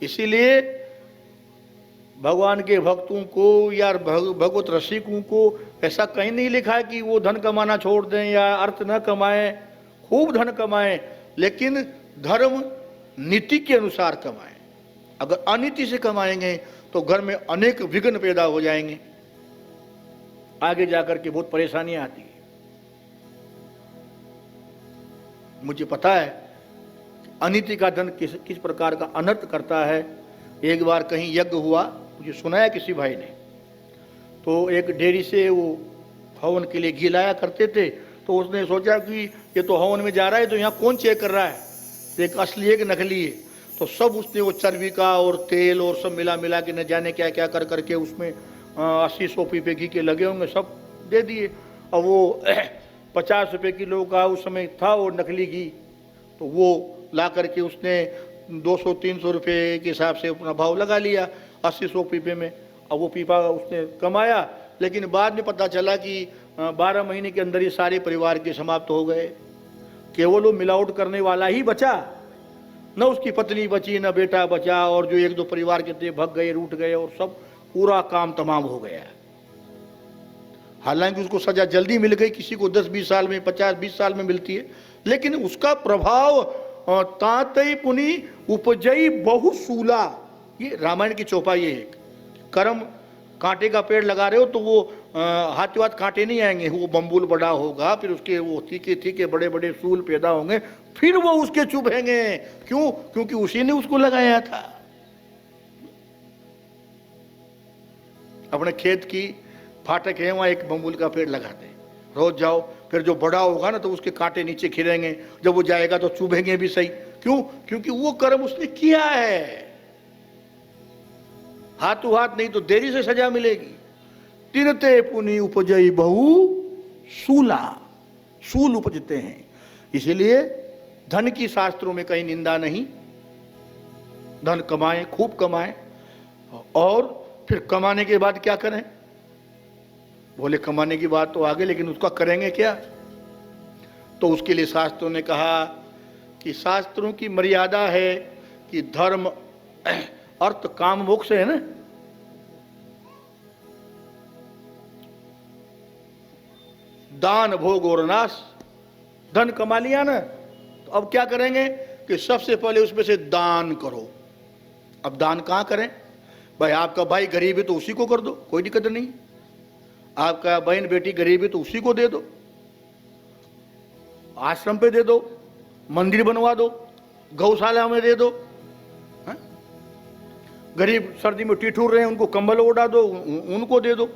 इसीलिए भगवान के भक्तों को या भगवत रसिकों को ऐसा कहीं नहीं लिखा है कि वो धन कमाना छोड़ दें या अर्थ न कमाएं, खूब धन कमाएं, लेकिन धर्म नीति के अनुसार कमाएं। अगर अनीति से कमाएंगे तो घर में अनेक विघ्न पैदा हो जाएंगे, आगे जाकर के बहुत परेशानियां आती है। मुझे पता है अनीति का धन किस प्रकार का अनर्थ करता है। एक बार कहीं यज्ञ हुआ, मुझे सुनाया किसी भाई ने, तो एक डेयरी से वो हवन के लिए घी लाया करते थे, तो उसने सोचा कि ये तो हवन में जा रहा है, तो यहाँ कौन चेक कर रहा है, एक असली है कि नकली है। तो सब उसने वो चर्बी का और तेल और सब मिला मिला के न जाने क्या क्या कर करके उसमें 80-100 पीपे घी के लगे होंगे, सब दे दिए। और वो 50 रुपये किलो का उस समय था वो नकली घी, तो वो ला करके उसने 200-300 रुपये के हिसाब से अपना भाव लगा लिया 80-100 पीपे में। अब वो पीपा उसने कमाया, लेकिन बाद में पता चला कि 12 महीने के अंदर ही सारे परिवार के समाप्त हो गए। केवल वो मिलावट करने वाला ही बचा, न उसकी पत्नी बची, न बेटा बचा, और जो 1-2 परिवार के थे भग गए, रूठ गए, और सब पूरा काम तमाम हो गया। हालांकि उसको सजा जल्दी मिल गई, किसी को 10-20 साल में, 50-20 साल में मिलती है, लेकिन उसका प्रभाव तातई पुनि उपजई बहुसूला, ये रामायण की चौपाई है। कर्म कांटे का पेड़ लगा रहे हो तो वो हाथों हाथ कांटे नहीं आएंगे, वो बम्बूल बड़ा होगा, फिर उसके वो तीखे तीखे बड़े बड़े सूल पैदा होंगे, फिर वो उसके चुभेंगे। क्यों? क्योंकि उसी ने उसको लगाया था। अपने खेत की फाटक है, वहां एक बम्बूल का पेड़ लगा दे, रोज जाओ, फिर जो बड़ा होगा ना तो उसके कांटे नीचे खिलेंगे, जब वो जाएगा तो चुभेंगे भी सही। क्यों? क्योंकि वो कर्म उसने किया है। हाथों हाथ नहीं तो देरी से सजा मिलेगी। तिरते पुनि उपजई बहु सूला, सूल उपजते हैं। इसलिए धन की शास्त्रों में कहीं निंदा नहीं। धन कमाएं, खूब कमाएं, और फिर कमाने के बाद क्या करें? बोले कमाने की बात तो आगे, लेकिन उसका करेंगे क्या? तो उसके लिए शास्त्रों ने कहा कि शास्त्रों की मर्यादा है कि धर्म अर्थ काम मोक्ष है ना। दान भोग और नाश। धन कमा लिया ना, तो अब क्या करेंगे कि सबसे पहले उसमें से दान करो। अब दान कहां करें भाई? आपका भाई गरीब है तो उसी को कर दो, कोई दिक्कत नहीं। आपका बहन बेटी गरीब है तो उसी को दे दो, आश्रम पे दे दो, मंदिर बनवा दो, गौशाला में दे दो। गरीब सर्दी में टिठुर रहे हैं, उनको कंबल ओढ़ा दो, उनको दे दो।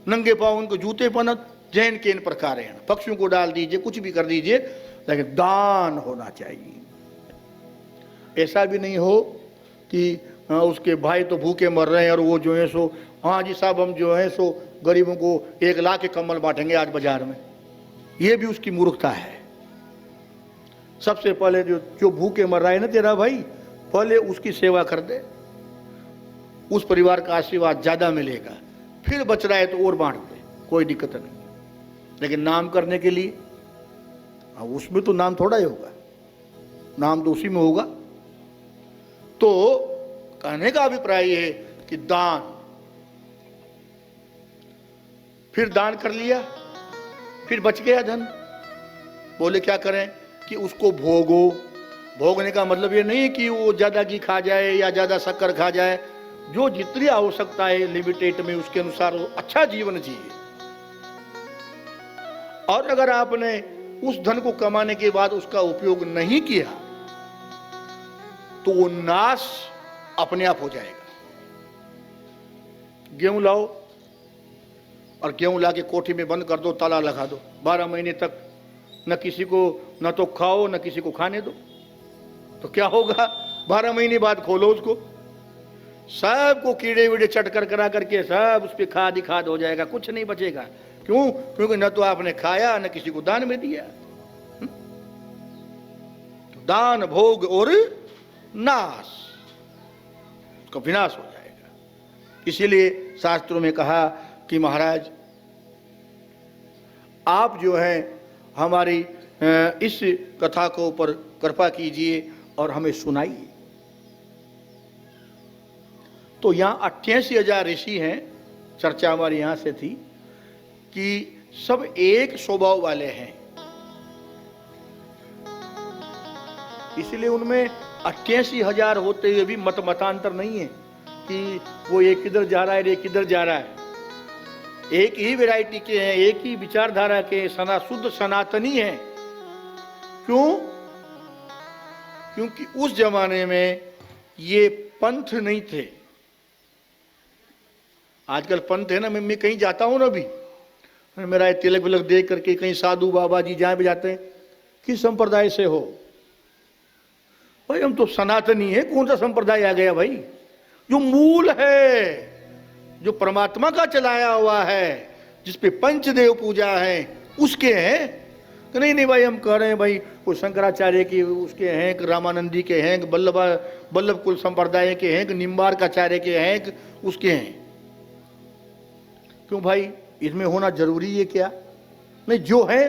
नंगे पांव उनको जूते पहना, जैन के इन प्रकार हैं, पक्षियों को डाल दीजिए, कुछ भी कर दीजिए, लेकिन दान होना चाहिए। ऐसा भी नहीं हो कि उसके भाई तो भूखे मर रहे हैं और वो जो है सो, हाँ जी साहब हम जो है सो गरीबों को 1 लाख के कंबल बांटेंगे आज बाजार में। ये भी उसकी मूर्खता है। सबसे पहले जो भूखे मर रहा है ना तेरा भाई, पहले उसकी सेवा कर दे, उस परिवार का आशीर्वाद ज्यादा मिलेगा। फिर बच रहा है तो और बांट दे, कोई दिक्कत नहीं। लेकिन नाम करने के लिए, उसमें तो नाम थोड़ा ही होगा, नाम तो उसी में होगा। तो कहने का अभिप्राय है कि दान, फिर दान कर लिया, फिर बच गया धन, बोले क्या करें कि उसको भोगो। भोगने का मतलब ये नहीं कि वो ज्यादा घी खा जाए या ज्यादा शक्कर खा जाए, जो जितनी आवश्यकता है लिमिटेड में, उसके अनुसार अच्छा जीवन जिए। और अगर आपने उस धन को कमाने के बाद उसका उपयोग नहीं किया तो वो नाश अपने आप हो जाएगा। गेहूं लाओ और गेहूं लाके कोठी में बंद कर दो, ताला लगा दो, 12 महीने तक न किसी को न तो खाओ न किसी को खाने दो, तो क्या होगा? 12 महीने बाद खोलो उसको, सबको कीड़े वीड़े चटकर करा करके सब उस पर खाद ही खाद हो जाएगा, कुछ नहीं बचेगा। क्यों? क्योंकि न तो आपने खाया न किसी को दान में दिया। तो दान भोग और नाश, उसका विनाश हो जाएगा। इसीलिए शास्त्रों में कहा कि महाराज आप जो है हमारी इस कथा को ऊपर कृपा कीजिए और हमें सुनाइए। तो यहाँ 88,000 ऋषि हैं। चर्चा हमारी यहाँ से थी कि सब एक स्वभाव वाले हैं, इसलिए उनमें 88,000 होते हुए भी मतांतर नहीं है कि वो एक इधर जा रहा है एक इधर जा रहा है। एक ही वैरायटी के हैं, एक ही विचारधारा के शुद्ध सनातनी हैं। क्यों? क्योंकि उस जमाने में ये पंथ नहीं थे। आजकल पंथ है ना, मैं कहीं जाता हूं ना, अभी मेरा तिलक विलक देख करके कहीं साधु बाबा जी जहां भी जाते हैं, किस संप्रदाय से हो भाई? हम तो सनातनी है। कौन सा संप्रदाय आ गया भाई? जो मूल है, जो परमात्मा का चलाया हुआ है, जिसपे पंचदेव पूजा है, उसके हैं। कि नहीं भाई, हम कह रहे हैं भाई कोई शंकराचार्य की उसके हैं, कि रामानंदी के हैं, कि बल्लभ कुल संप्रदाय के हैं, कि निम्बार्काचार्य के हैं, कि उसके हैं। क्यों भाई, इसमें होना जरूरी है क्या? नहीं, जो है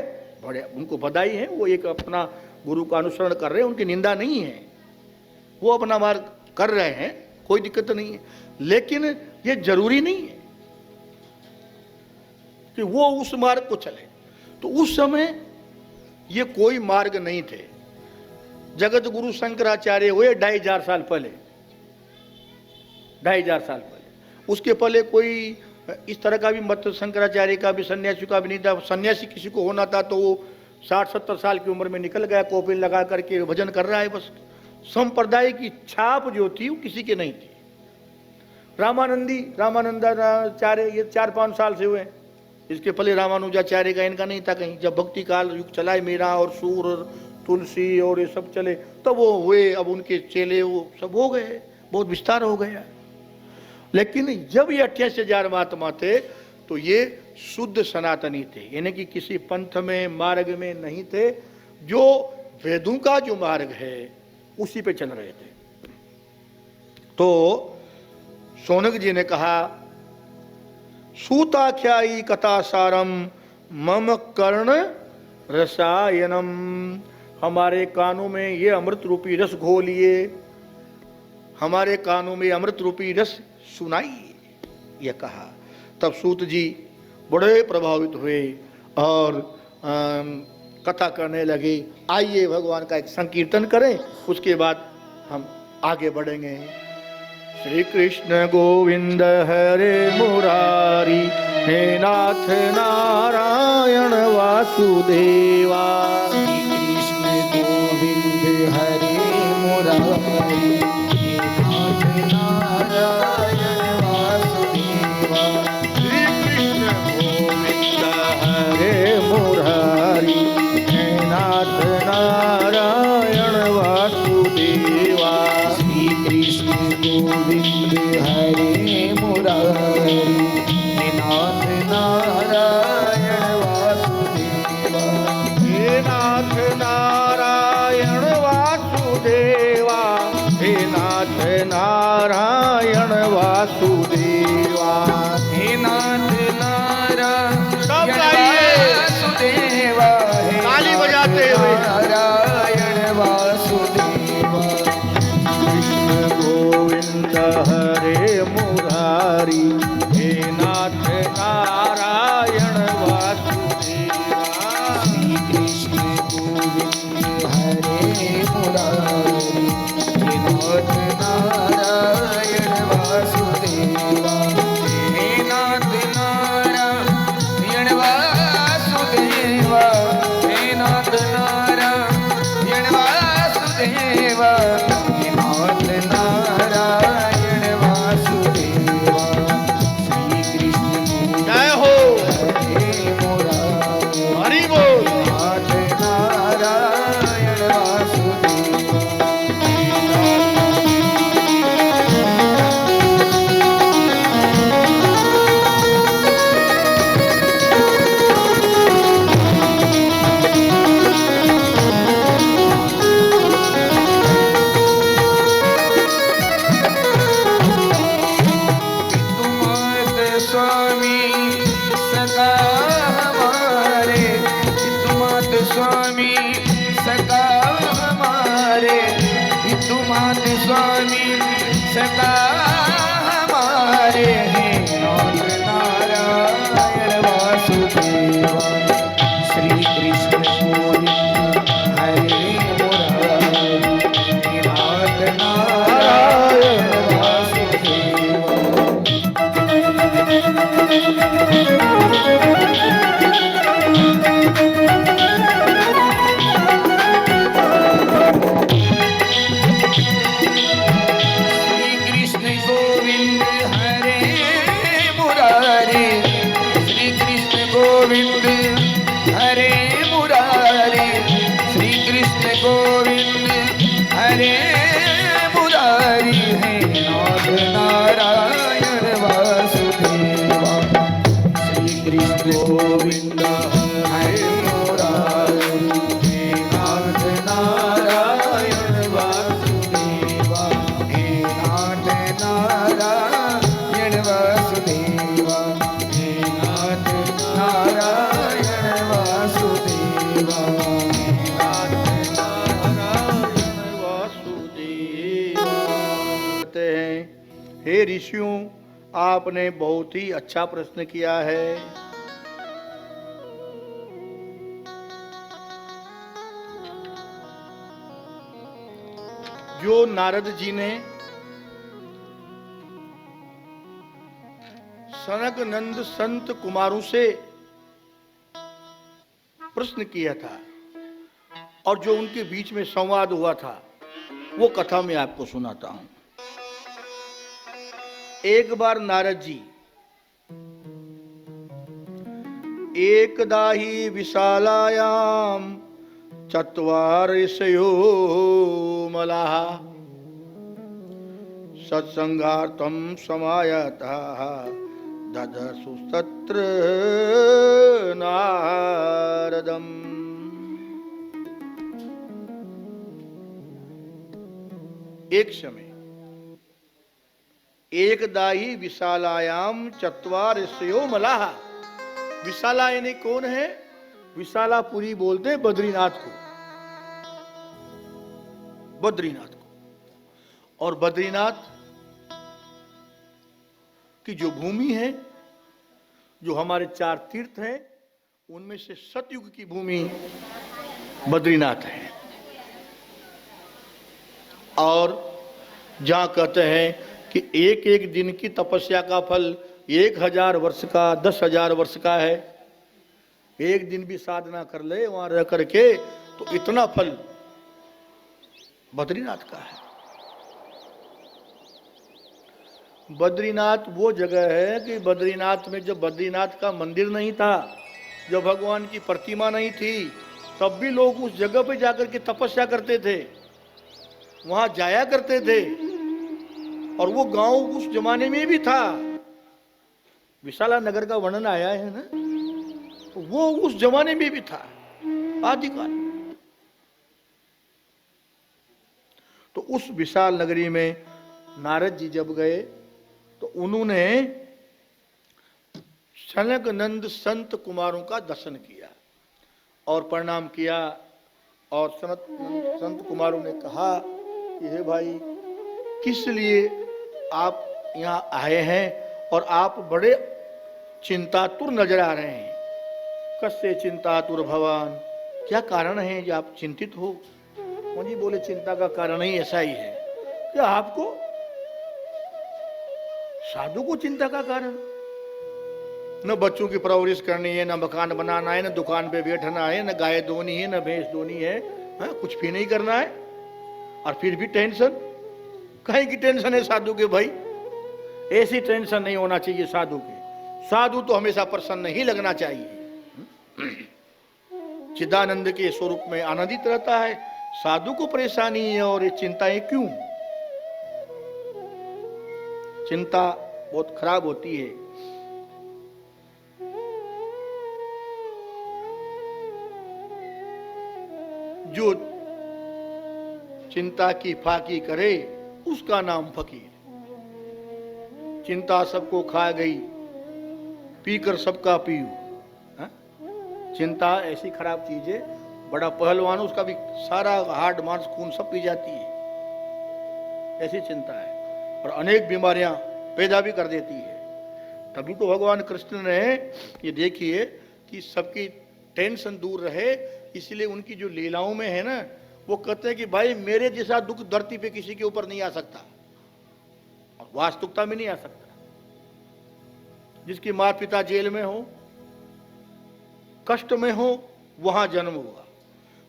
बड़े, उनको बधाई है, वो एक अपना गुरु का अनुसरण कर रहे हैं, उनकी निंदा नहीं है, वो अपना मार्ग कर रहे हैं, कोई दिक्कत नहीं है। लेकिन ये जरूरी नहीं है कि वो उस मार्ग को चले। तो उस समय ये कोई मार्ग नहीं थे। जगत गुरु शंकराचार्य हुए 2500 साल पहले, 2500 साल पहले। उसके पहले कोई इस तरह का भी मत शंकराचार्य का भी, सन्यासी का भी नहीं था। सन्यासी किसी को होना था तो वो 60-70 साल की उम्र में निकल गया, कोपिन लगा करके भजन कर रहा है बस। संप्रदाय की छाप जो थी वो किसी के नहीं थी। रामानंदाचार्य ये 4-5 साल से हुए। इसके पहले रामानुजाचार्य का इनका नहीं था कहीं। जब भक्ति काल युग चला है, मीरा और सूर और तुलसी और ये सब चले, तब वो हुए। अब उनके चेले वो सब हो गए, बहुत विस्तार हो गया। लेकिन जब ये 88,000 महात्मा थे तो ये शुद्ध सनातनी थे, यानी कि किसी पंथ में, मार्ग में नहीं थे। जो वेदों का जो मार्ग है उसी पे चल रहे थे। तो शौनक जी ने कहा, सूताख्यायी कथा सारम मम कर्ण रसायनम, हमारे कानों में ये अमृत रूपी रस घोलिए, हमारे कानों में अमृत रूपी रस सुनाइए, यह कहा। तब सूत जी बड़े प्रभावित हुए और कथा करने लगे। आइए भगवान का एक संकीर्तन करें, उसके बाद हम आगे बढ़ेंगे। श्री कृष्ण गोविंद हरे मुरारी, हे नाथ नारायण वासुदेवा। श्री कृष्ण गोविंद हरे मुरारी, हे नाथ नारायण वासुदेवा। श्री कृष्ण गोविंद हरे मुरारी, हे नाथ नारायण वासुदेवा। श्री कृष्ण गोविंद हरे मुरारी, हे नाथ नारायण वासुदेवा। हे नाथ नारायण वासुदेवा, हे नाथ नारायण वासुदेवा। हे नाथ सब नारायण गाइए। वासुदेवा, हे ताली बजाते हुए। नारायण वासुदेवा। कृष्ण गोविंद हरे मुरारी, हे नाथ नारायण वासुदेवा। श्री कृष्ण गोविंद हरे मुरारी, हे नाथ नारायण वासुदेवा। हे नाथ नारायण वासुदेवा, हे नाथ नारायण वासुदेवा। हे नाथ नारायण वासुदेवा। श्री कृष्ण जय हो, हरे मुरारी, हरि बोल। नाथ नारायण वासुदेवा। तुमात स्वामी सदा हमारे, तुमात स्वामी सदा हमारे, तुमात स्वामी सदा हमारे। हे नाथ नारायण वासुदेवा। श्री कृष्ण गोविंद हरे मुरारी, हे नाथ गोविंद हरे मुरारी नाथ नारायण वासुदेवा हे नाथ नारायण वासुदेवा हे नाथ नारायण वासुदेवा हे नाथ नारायण वासुदेव। कहते हैं, हे ऋषियों, आपने बहुत ही अच्छा प्रश्न किया है। जो नारद जी ने सनक नंद संत कुमारों से प्रश्न किया था और जो उनके बीच में संवाद हुआ था, वो कथा मैं आपको सुनाता हूं। एक बार नारद जी एकदा ही विशालायाम चत्वारसयो मलाः सत्संगार्थं समायतः ददर्शु तत्र नारदम्। एक समय एकदा ही विशालायाम चत्वारसयो मलाः। विशाला यानी कौन है? विशालापुरी बोलते हैं बद्रीनाथ को, बद्रीनाथ को। और बद्रीनाथ की जो भूमि है, जो हमारे 4 तीर्थ हैं, उनमें से सतयुग की भूमि बद्रीनाथ है। और जहां कहते हैं कि एक एक दिन की तपस्या का फल 1000 वर्ष का, 10,000 वर्ष का है। एक दिन भी साधना कर ले वहां रह करके तो इतना फल बद्रीनाथ का है। बद्रीनाथ वो जगह है कि बद्रीनाथ में जब बद्रीनाथ का मंदिर नहीं था, जब भगवान की प्रतिमा नहीं थी, तब भी लोग उस जगह पे जाकर के तपस्या करते थे, वहां जाया करते थे। और वो गांव उस जमाने में भी था। विशाला नगर का वर्णन आया है ना, वो उस जमाने में भी था, आदिकाल। तो उस विशाल नगरी में नारद जी जब गए तो उन्होंने सनक नंद संत कुमारों का दर्शन किया और प्रणाम किया। और संत कुमारों ने कहा कि हे भाई, किस लिए आप यहाँ आए हैं और आप बड़े चिंतातुर नजर आ रहे हैं। कस्य चिंतातुर भवान, क्या कारण है कि आप चिंतित हो? मुझे बोले, चिंता का कारण ही ऐसा ही है कि आपको, साधु को चिंता का कारण न बच्चों की परवरिश करनी है, न मकान बनाना है, न दुकान पे बैठना है, न गाय धोनी है, न भैंस धोनी है, कुछ भी नहीं करना है। और फिर भी टेंशन, कहीं की टेंशन है साधु के भाई? ऐसी टेंशन नहीं होना चाहिए साधु के। साधु तो हमेशा प्रसन्न ही लगना चाहिए, चिदानंद के स्वरूप में आनंदित रहता है। साधु को परेशानी है और ये चिंताएं क्यों? चिंता बहुत खराब होती है। जो चिंता की फाकी करे उसका नाम फकीर। चिंता सबको खा गई, पीकर सबका पीऊ। चिंता ऐसी खराब चीज है, बड़ा पहलवान उसका भी सारा हार्ट मांस खून सब पी जाती है, ऐसी चिंता है। और अनेक बीमारियां पैदा भी कर देती है। तभी तो भगवान कृष्ण ने ये देखिए कि सबकी टेंशन दूर रहे, इसलिए उनकी जो लीलाओं में है ना, वो कहते हैं कि भाई मेरे जैसा दुख धरती पे किसी के ऊपर नहीं आ सकता और वास्तविकता में नहीं आ सकता। जिसकी माता पिता जेल में हो, कष्ट में हो, वहां जन्म हुआ।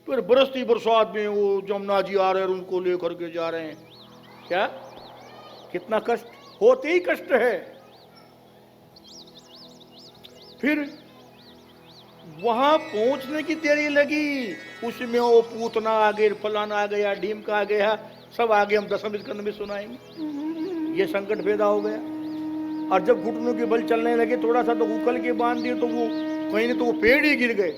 फिर बरसती बरसात में वो जमुना जी आ रहे हैं और उनको लेकर के जा रहे हैं। क्या कितना कष्ट, होते ही कष्ट है। फिर वहां पहुंचने की देरी लगी, उसमें वो पूतना आ गए, फलाना आ गया, ढीमका आ गया, सब आगे हम 10वें स्कंद में सुनाएंगे। ये संकट पैदा हो गया। और जब घुटनों के बल चलने लगे, थोड़ा सा तो उकल के बांध दिए, तो वो कहीं नहीं तो वो पेड़ ही गिर गए।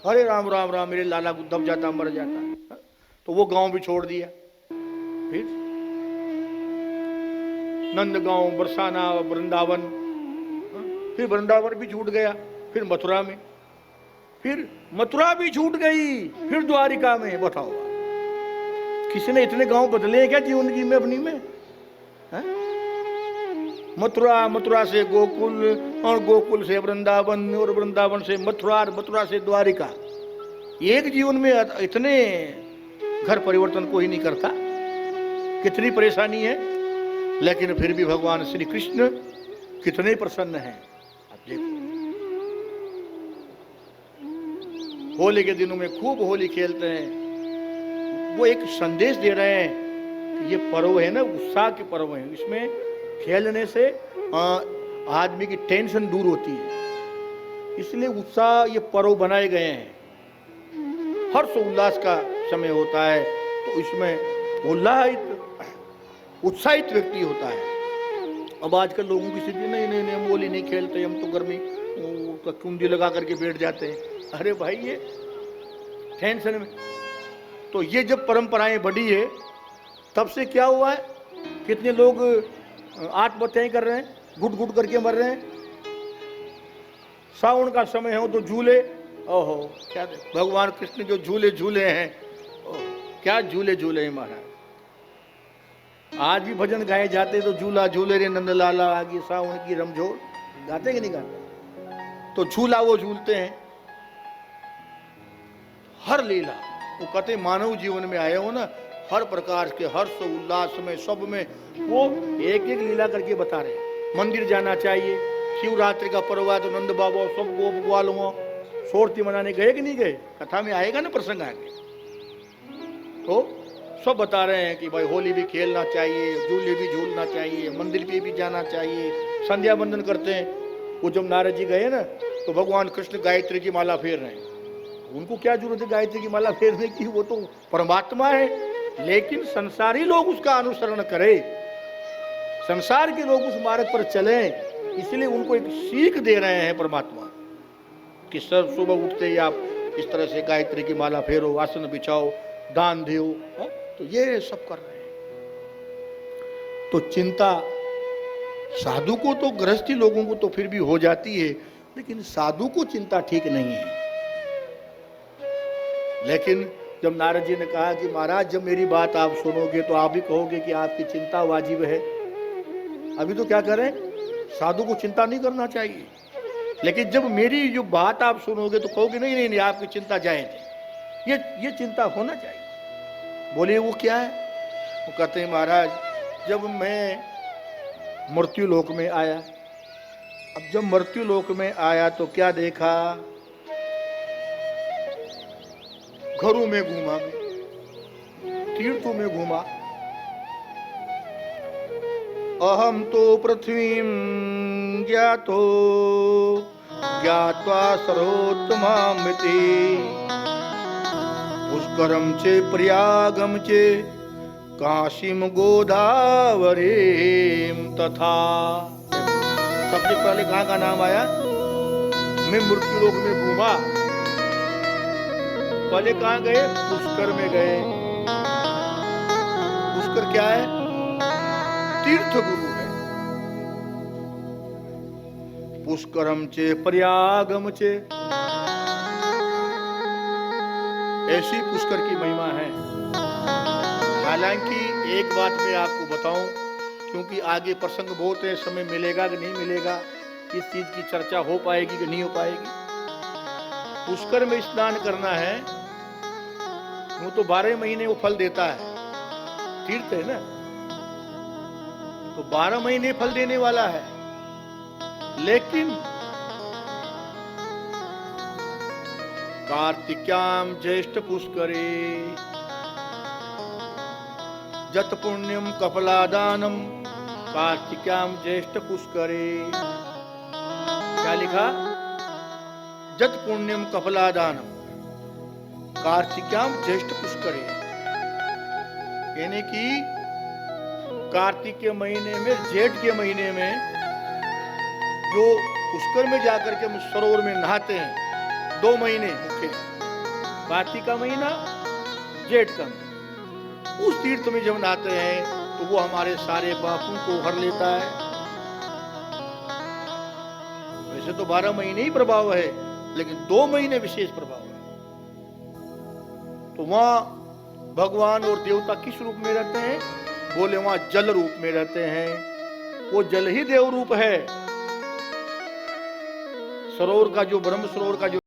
अरे राम राम राम, मेरे लाला को दब जाता, मर जाता। तो वो गांव भी छोड़ दिया। फिर नंदगांव, बरसाना, वृंदावन, फिर वृंदावन भी छूट गया, फिर मथुरा में, फिर मथुरा भी छूट गई, फिर द्वारिका में। बताओ, किसी ने इतने गांव बदले हैं क्या जीवन की में अपनी में? मथुरा, मथुरा से गोकुल, और गोकुल से वृंदावन, और वृंदावन से मथुरा, और मथुरा से द्वारिका। एक जीवन में इतने घर परिवर्तन कोई नहीं करता। कितनी परेशानी है, लेकिन फिर भी भगवान श्री कृष्ण कितने प्रसन्न हैं। आप देखो, होली के दिनों में खूब होली खेलते हैं। वो एक संदेश दे रहे हैं कि ये पर्व है ना, उत्साह के पर्व है। इसमें खेलने से आदमी की टेंशन दूर होती है, इसलिए उत्साह ये पर्व बनाए गए हैं। हर्ष उल्लास का समय होता है, तो इसमें उत्साहित व्यक्ति होता है। अब आजकल लोगों की स्थिति, नहीं नहीं नहीं, हम होली नहीं खेलते, हम तो गर्मी कुंडी लगा करके बैठ जाते हैं। अरे भाई, ये टेंशन में। तो ये जब परंपराएं बढ़ी है, तब से क्या हुआ है, कितने लोग आत्महत्याएं कर रहे हैं, घुट घुट करके मर रहे हैं। सावन का समय हो तो झूले, ओहो क्या भगवान कृष्ण जो झूले झूले हैं, क्या झूले झूले हैं महाराज। आज भी भजन गाए जाते तो झूला झूले रे नंद लाला, आगे सावन की रमझोर, गाते कि नहीं गाते? तो झूला वो झूलते हैं। हर लीला, वो कहते मानव जीवन में आए हो ना, हर प्रकार के हर्ष उल्लास में, सब में वो एक एक लीला करके बता रहे हैं। मंदिर जाना चाहिए, शिवरात्रि का पर्व है तो नंद बाबा सब गोप ग्वालों शोरती मनाने गए कि नहीं गए? कथा में आएगा ना प्रसंग आगे। तो सब बता रहे हैं कि भाई होली भी खेलना चाहिए, झूले भी झूलना चाहिए, मंदिर पे भी जाना चाहिए, संध्या बंदन करते हैं। वो जब नारद जी गए ना, तो भगवान कृष्ण गायत्री की माला फेर रहे हैं। उनको क्या जरूरत है गायत्री की माला फेरने की, वो तो परमात्मा है। लेकिन संसारी लोग उसका अनुसरण करें, संसार के लोग उस मार्ग पर चलें, इसलिए उनको एक सीख दे रहे हैं परमात्मा कि सब सुबह उठते ही आप इस तरह से गायत्री की माला फेरो, आसन बिछाओ, दान दो। तो ये सब कर रहे हैं। तो चिंता साधु को तो, गृहस्थी लोगों को तो फिर भी हो जाती है, लेकिन साधु को चिंता ठीक नहीं है। लेकिन जब नारद जी ने कहा कि महाराज जब मेरी बात आप सुनोगे तो आप भी कहोगे कि आपकी चिंता वाजिब है। अभी तो क्या करें, साधु को चिंता नहीं करना चाहिए, लेकिन जब मेरी जो बात आप सुनोगे तो कहोगे नहीं नहीं नहीं, आपकी चिंता जायज है, ये चिंता होना चाहिए। बोले वो क्या है? वो कहते हैं महाराज जब मैं मृत्यु लोक में आया, अब जब मृत्यु लोक में आया तो क्या देखा, घरों में घूमा, तीर्थों में घूमा। अहम तो पृथ्वीं ज्ञातो ज्ञात्वा सर्वोत्तमामिति पुष्करम चे प्रयागम चे काशीम गोदावरीम तथा। सबसे पहले कहाँ का नाम आया? मैं मृत्यु लोक में घूमा। पहले कहाँ गए? पुष्कर में गए। पुष्कर क्या है? तीर्थ गुरु है। पुष्करम चे प्रयागम चे, ऐसी पुष्कर की महिमा है। हालांकि एक बात मैं आपको बताऊं, क्योंकि आगे प्रसंग बहुत है, समय मिलेगा कि नहीं मिलेगा, इस चीज की चर्चा हो पाएगी कि नहीं हो पाएगी। पुष्कर में स्नान करना है, वो तो 12 महीने वो फल देता है, तीर्थ है ना, तो 12 महीने फल देने वाला है। लेकिन कार्तिक्याम ज्येष्ठ पुष्करे जत पुण्यम कपलादानम कार्तिक्याम ज्येष्ठ पुष्करे। क्या लिखा? जत पुण्यम कपलादानम कार्तिक्याम ज्येष्ठ पुष्करे, यानी कि कार्तिक के महीने में, जेठ के महीने में जो पुष्कर में जाकर के हम सरोवर में नहाते हैं, 2 महीने मुख्य, कार्तिक का महीना, जेठ का महीना, उस तीर्थ में जब नहाते हैं तो वो हमारे सारे पापों को हर लेता है। वैसे तो 12 महीने ही प्रभाव है, लेकिन 2 महीने विशेष प्रभाव है। तो वहां भगवान और देवता किस रूप में रहते हैं? बोले वहां जल रूप में रहते हैं। वो जल ही देव रूप है। सरोवर का जो, ब्रह्म सरोवर का जो